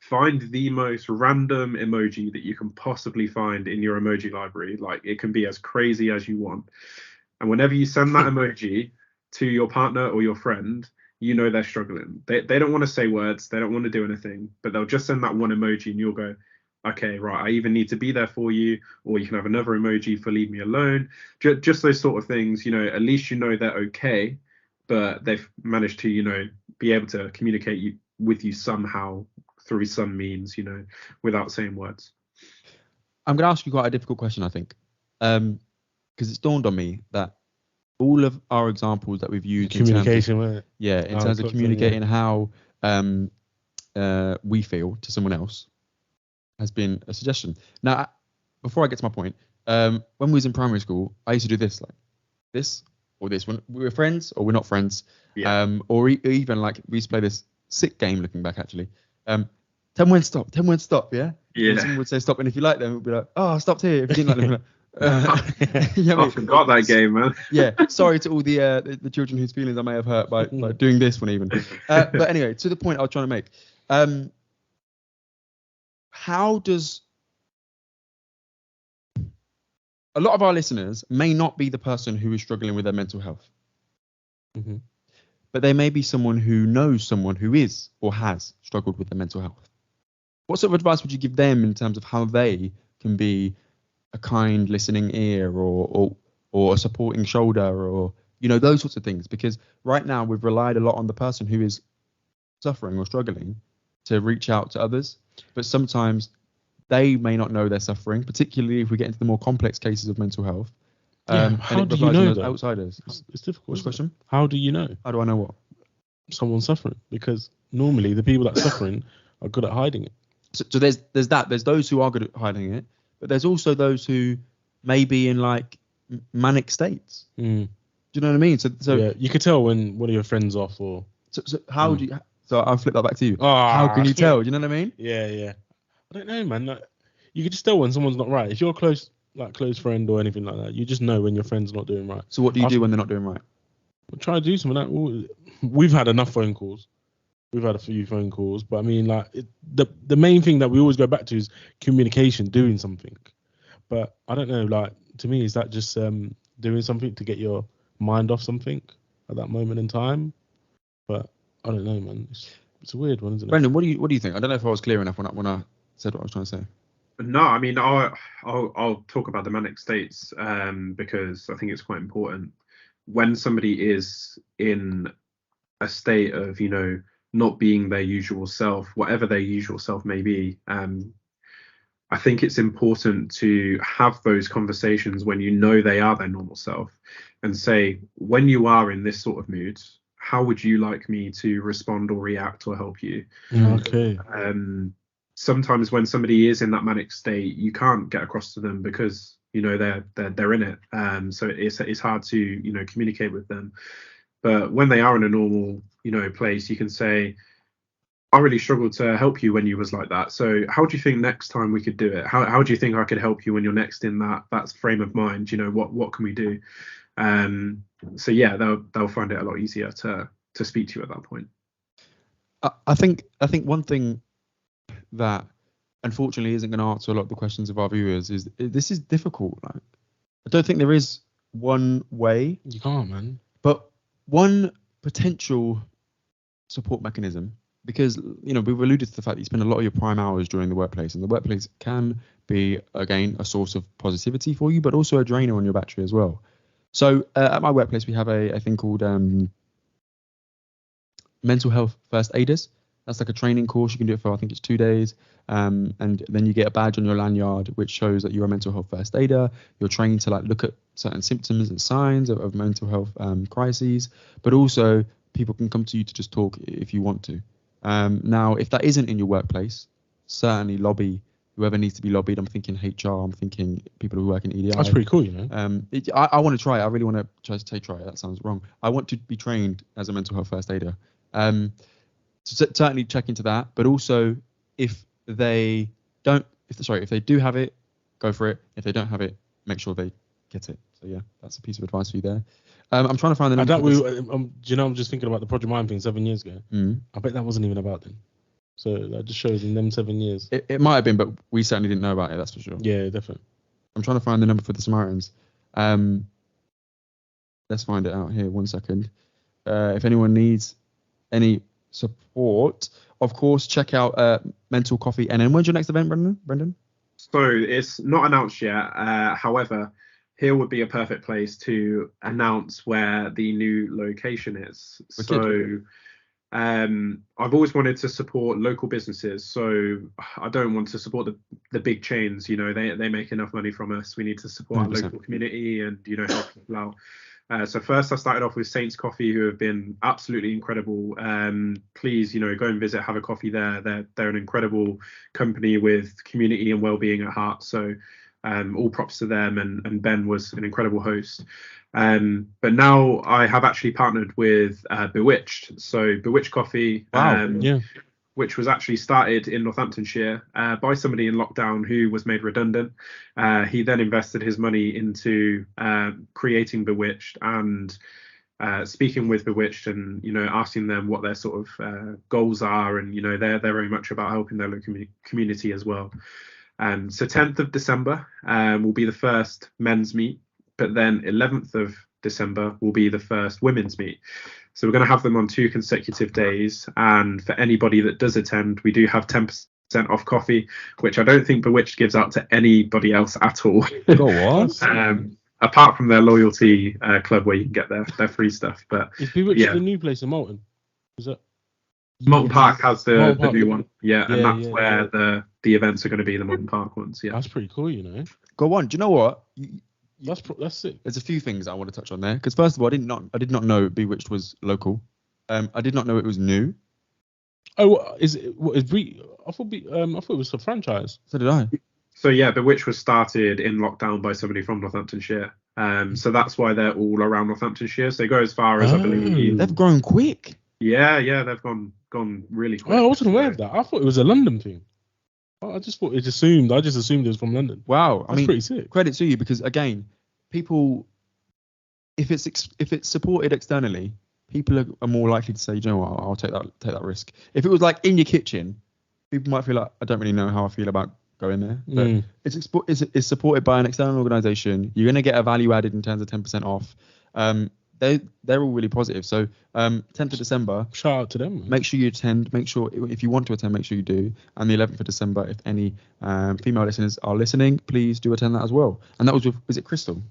find the most random emoji that you can possibly find in your emoji library. Like it can be as crazy as you want. And whenever you send that emoji to your partner or your friend, they're struggling. They don't want to say words. They don't want to do anything, but they'll just send that one emoji and you'll go, okay, right, I either need to be there for you, or you can have another emoji for leave me alone. Just those sort of things, at least they're okay, but they've managed to, be able to communicate with you somehow through some means, without saying words. I'm going to ask you quite a difficult question, I think, because it's dawned on me that all of our examples that we've used communication, in terms of communicating how we feel to someone else has been a suggestion. Now, before I get to my point, when we was in primary school, I used to do this, like this or this, when we were friends or we're not friends, or even like we used to play this sick game. Looking back, actually, 10 when stop, yeah. And someone would say stop, and if you like them, we'd be like, oh, I stopped here. If you didn't like them, we'd be like, I forgot that game, man. Yeah, sorry to all the children whose feelings I may have hurt by doing this one even. But anyway, to the point I was trying to make. How does a lot of our listeners may not be the person who is struggling with their mental health, but they may be someone who knows someone who is or has struggled with their mental health. What sort of advice would you give them in terms of how they can be a kind listening ear or a supporting shoulder, or those sorts of things? Because right now we've relied a lot on the person who is suffering or struggling to reach out to others, but sometimes they may not know they're suffering, particularly if we get into the more complex cases of mental health. How do you know that? Outsiders. It's difficult. What's the question? How do you know? How do I know what? Someone's suffering, because normally the people that are suffering are good at hiding it. So there's those who are good at hiding it, but there's also those who may be in like manic states. Do you know what I mean? So yeah, you could tell when one of your friends off, or so how do you? So I'll flip that back to you. How can you tell? Do you know what I mean? Yeah. I don't know, man. Like, you can just tell when someone's not right. If you're a close friend or anything like that, you just know when your friend's not doing right. So what do you do when they're not doing right? Try to do something. We've had enough phone calls We've had a few phone calls, but I mean, like the main thing that we always go back to is communication, doing something. But I don't know, like to me, is that just doing something to get your mind off something at that moment in time? But I don't know, man. It's a weird one, isn't it? Brendon, what do you think? I don't know if I was clear enough when I said what I was trying to say. No, I mean, I'll talk about the manic states because I think it's quite important. When somebody is in a state of, not being their usual self, whatever their usual self may be, I think it's important to have those conversations when they are their normal self and say, when you are in this sort of mood, how would you like me to respond or react or help you? Okay. Sometimes when somebody is in that manic state, you can't get across to them because they're in it. So it's hard to communicate with them. But when they are in a normal place, you can say, I really struggled to help you when you was like that. So how do you think next time we could do it? How do you think I could help you when you're next in that frame of mind? What can we do? So yeah, they'll find it a lot easier to speak to you at that point. I think one thing that unfortunately isn't going to answer a lot of the questions of our viewers is this is difficult. Like, I don't think there is one way. You can't, man. But one potential support mechanism, because we've alluded to the fact that you spend a lot of your prime hours during the workplace, and the workplace can be, again, a source of positivity for you, but also a drainer on your battery as well. So at my workplace, we have a thing called mental health first aiders. That's like a training course. You can do it for, I think it's 2 days. And then you get a badge on your lanyard, which shows that you're a mental health first aider. You're trained to look at certain symptoms and signs of mental health crises, but also people can come to you to just talk if you want to. Now, if that isn't in your workplace, certainly lobby whoever needs to be lobbied. I'm thinking HR. I'm thinking people who work in EDI. That's pretty cool, I want to try it. I really want to try it. That sounds wrong. I want to be trained as a mental health first aider. So certainly check into that. But also, if they do have it, go for it. If they don't have it, make sure they get it. So yeah, that's a piece of advice for you there. I'm trying to find the number. I'm just thinking about the Project Mind thing 7 years ago. I bet that wasn't even about then. So that just shows in them 7 years. It might have been, but we certainly didn't know about it. That's for sure. Yeah, definitely. I'm trying to find the number for the Samaritans. Let's find it out here. 1 second. If anyone needs any support, of course, check out Mental Coffee. And then when's your next event, Brendon? So it's not announced yet. However, here would be a perfect place to announce where the new location is. So I've always wanted to support local businesses. So I don't want to support the big chains. They make enough money from us. We need to support 100%. Our local community and help people out. So first I started off with Saints Coffee, who have been absolutely incredible. Please, go and visit, have a coffee there. They're an incredible company with community and well-being at heart. So all props to them, and Ben was an incredible host. But now I have actually partnered with Bewitched. So Bewitched Coffee, which was actually started in Northamptonshire by somebody in lockdown who was made redundant. He then invested his money into creating Bewitched and speaking with Bewitched and asking them what their sort of goals are, and they're very much about helping their local community as well. So 10th of December will be the first men's meet, but then 11th of December will be the first women's meet. So we're going to have them on 2 consecutive days. And for anybody that does attend, we do have 10% off coffee, which I don't think Bewitched gives out to anybody else at all. Oh, what? Apart from their loyalty club where you can get their free stuff. But is Bewitched the new place in Malton? Is that? Malton Park has the new one. Yeah, and that's where the events are going to be, the Malton Park ones. Yeah, that's pretty cool, Go on. Do you know what? That's it. There's a few things I want to touch on there, because first of all, I did not know Bewitched was local. I did not know it was new. Oh, is it? What is I thought it was a franchise. So did I. So yeah, Bewitched was started in lockdown by somebody from Northamptonshire. So that's why they're all around Northamptonshire. So they go as far as I believe. They've grown quick. Yeah, they've gone really quick. Oh, I wasn't aware of that. I thought it was a London thing. I just assumed it was from London. Wow, that's pretty sick. Credit to you, because again, people, if it's supported externally, people are more likely to say, you know what, I'll take that risk. If it was like in your kitchen, people might feel like, I don't really know how I feel about going there. But it's supported by an external organisation. You're going to get a value added in terms of 10% off. They're all really positive. So 10th of December. Shout out to them. Make sure you attend. Make sure if you want to attend, make sure you do. And the 11th of December, if any female listeners are listening, please do attend that as well. And that was is it Crystal? Did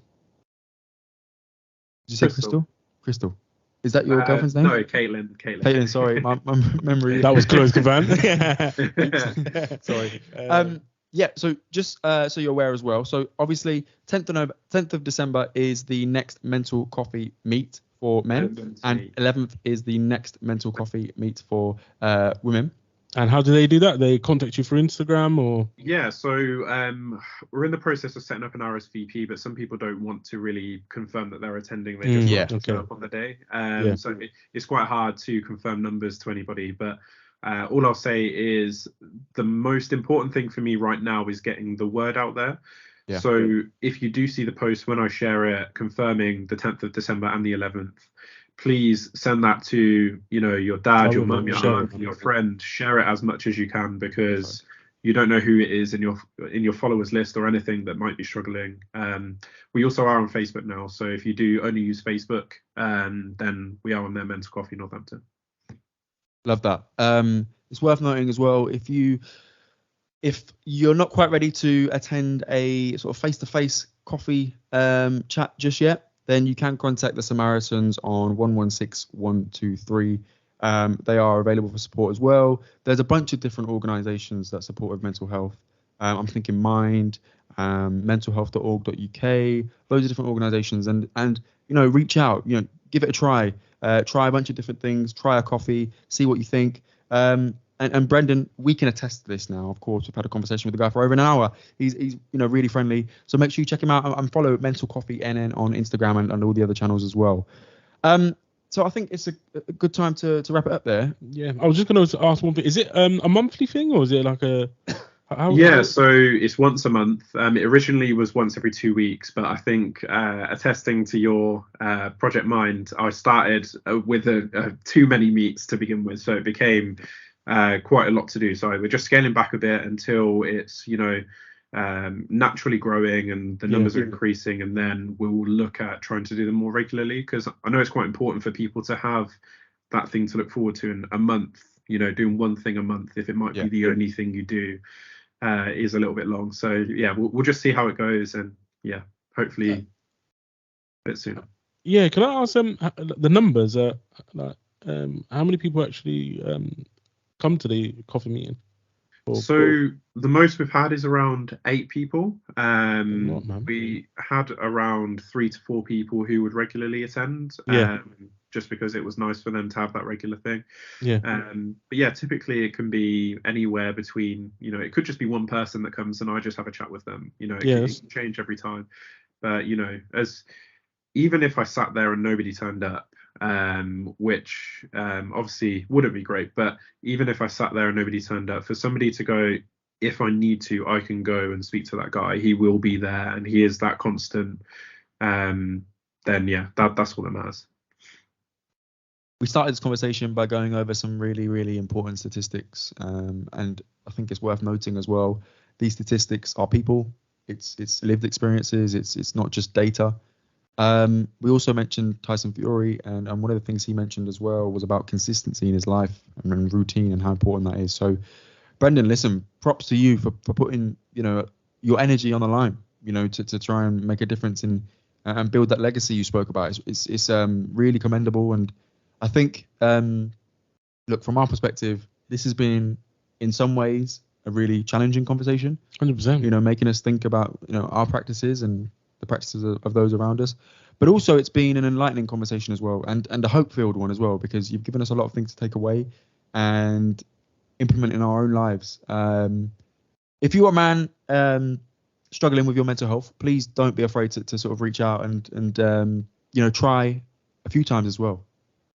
you say Crystal? Crystal. Is that your girlfriend's name? No, Caitlin. Caitlin, sorry, my memory. That was close, Van. Sorry. Yeah, so just so you're aware as well. So obviously, 10th of December is the next mental coffee meet for men, and 11th is the next mental coffee meet for women. And how do they do that? They contact you through Instagram or? Yeah, so we're in the process of setting up an RSVP, but some people don't want to really confirm that they're attending. They just want to turn up on the day. So it's quite hard to confirm numbers to anybody. But all I'll say is the most important thing for me right now is getting the word out there. Yeah. So if you do see the post when I share it confirming the 10th of December and the 11th, please send that to, your dad, your mum, your aunt, your friend. Share it as much as you can, because you don't know who it is in your followers list or anything that might be struggling. We also are on Facebook now, so if you do only use Facebook, then we are on there, Mental Coffee Northampton. Love that. It's worth noting as well, if you're not quite ready to attend a sort of face-to-face coffee chat just yet, then you can contact the Samaritans on 116123. They are available for support as well. There's a bunch of different organisations that support with mental health. I'm thinking Mind, mentalhealth.org.uk, loads of different organisations, and reach out, give it a try. Try a bunch of different things, try a coffee, see what you think. And Brendon, we can attest to this now. Of course, we've had a conversation with the guy for over an hour. He's really friendly. So make sure you check him out and follow Mental Coffee NN on Instagram and all the other channels as well. So I think it's a good time to wrap it up there. Yeah, I was just going to ask one thing. Is it a monthly thing, or is it like a... So it's once a month. It originally was once every 2 weeks, but I think attesting to your Project Mind, I started with too many meets to begin with, so it became quite a lot to do. So we're just scaling back a bit until it's naturally growing and the numbers are increasing, and then we'll look at trying to do them more regularly, because I know it's quite important for people to have that thing to look forward to in a month. Doing one thing a month, if it might be the only thing you do, is a little bit long. So we'll just see how it goes, and hopefully a bit sooner. Yeah, can I ask the numbers? How many people actually come to the coffee meeting? The most we've had is around 8 people. We had around 3 to 4 people who would regularly attend. Just because it was nice for them to have that regular thing. But typically it can be anywhere between, it could just be one person that comes and I just have a chat with them. It can change every time. But, even if I sat there and nobody turned up, which obviously wouldn't be great, but even if I sat there and nobody turned up, for somebody to go, if I need to, I can go and speak to that guy. He will be there and he is that constant. Then that's all that matters. We started this conversation by going over some really, really important statistics, and I think it's worth noting as well. These statistics are people. It's lived experiences. It's not just data. We also mentioned Tyson Fury, and one of the things he mentioned as well was about consistency in his life and routine and how important that is. So, Brendon, listen, props to you for putting your energy on the line, to try and make a difference in and build that legacy you spoke about. It's really commendable. And I think, look, from our perspective, this has been, in some ways, a really challenging conversation. 100%. Making us think about, our practices and the practices of those around us. But also, it's been an enlightening conversation as well, and a hope-filled one as well, because you've given us a lot of things to take away and implement in our own lives. If you're a man struggling with your mental health, please don't be afraid to sort of reach out and try a few times as well.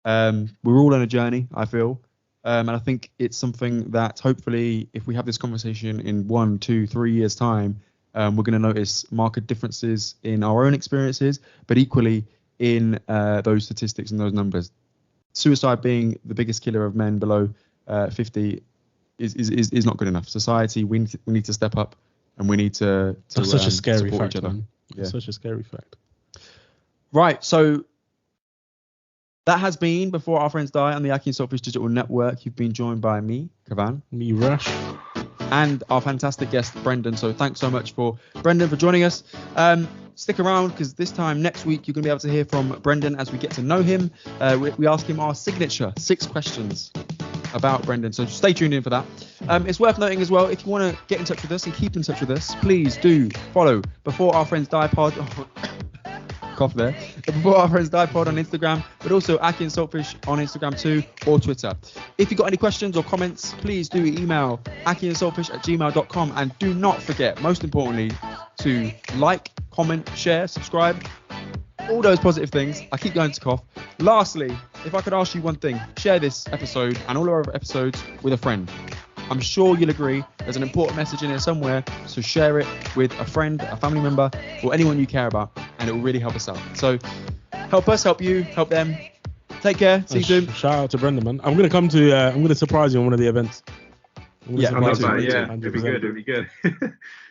We're all on a journey, I feel, and I think it's something that hopefully, if we have this conversation in 1, 2, 3 years time, we're going to notice marked differences in our own experiences, but equally in those statistics and those numbers. suicide being the biggest killer of men below 50 is not good enough. Society, we need to step up, and we need to That's such a scary support fact, each other. man. That's such a scary fact. Right, so that has been Before Our Friends Die on the akhi&saltfish Digital Network. You've been joined by me, Kavan, Me, Rush. and our fantastic guest, Brendon. So thanks so much for Brendon for joining us. Stick around, because this time next week you're going to be able to hear from Brendon as we get to know him. We ask him our signature 6 questions about Brendon. So stay tuned in for that. It's worth noting as well, if you want to get in touch with us and keep in touch with us, please do follow Before Our Friends Die Pod. Cough there. Before Our Friends Die Pod on Instagram, but also akhi&saltfish on Instagram too, or Twitter. If you've got any questions or comments, please do email akhi&saltfish@gmail.com, and do not forget, most importantly, to like, comment, share, subscribe, all those positive things. I keep going to cough. Lastly, if I could ask you one thing, share this episode and all our other episodes with a friend. I'm sure you'll agree there's an important message in here somewhere, so share it with a friend, a family member, or anyone you care about, and it will really help us out. So help us, help you, help them. Take care. See you soon. Shout out to Brendon, man. I'm gonna surprise you on one of the events. I love that. Yeah, it'd be good.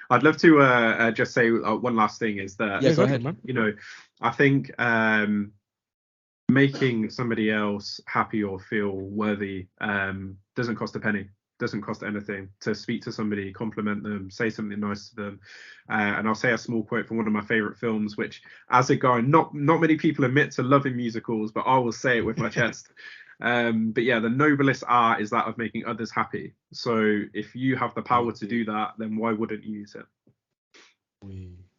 I'd love to just say one last thing is that go ahead, man. You know, I think making somebody else happy or feel worthy doesn't cost a penny. Doesn't cost anything to speak to somebody, compliment them, say something nice to them. And I'll say a small quote from one of my favorite films, which, as a guy, not many people admit to loving musicals, but I will say it with my chest. But yeah, the noblest art is that of making others happy. So if you have the power to do that, then why wouldn't you use it?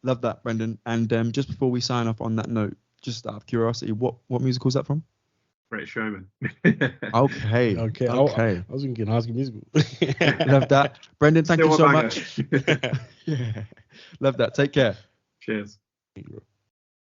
Love that, Brendon. And just before we sign off on that note, just out of curiosity, what musical is that from? Great Showman. Okay. I was thinking High School Musical. Love that. Brendon, thank Still you so a banger. much. Yeah. Love that. Take care. Cheers.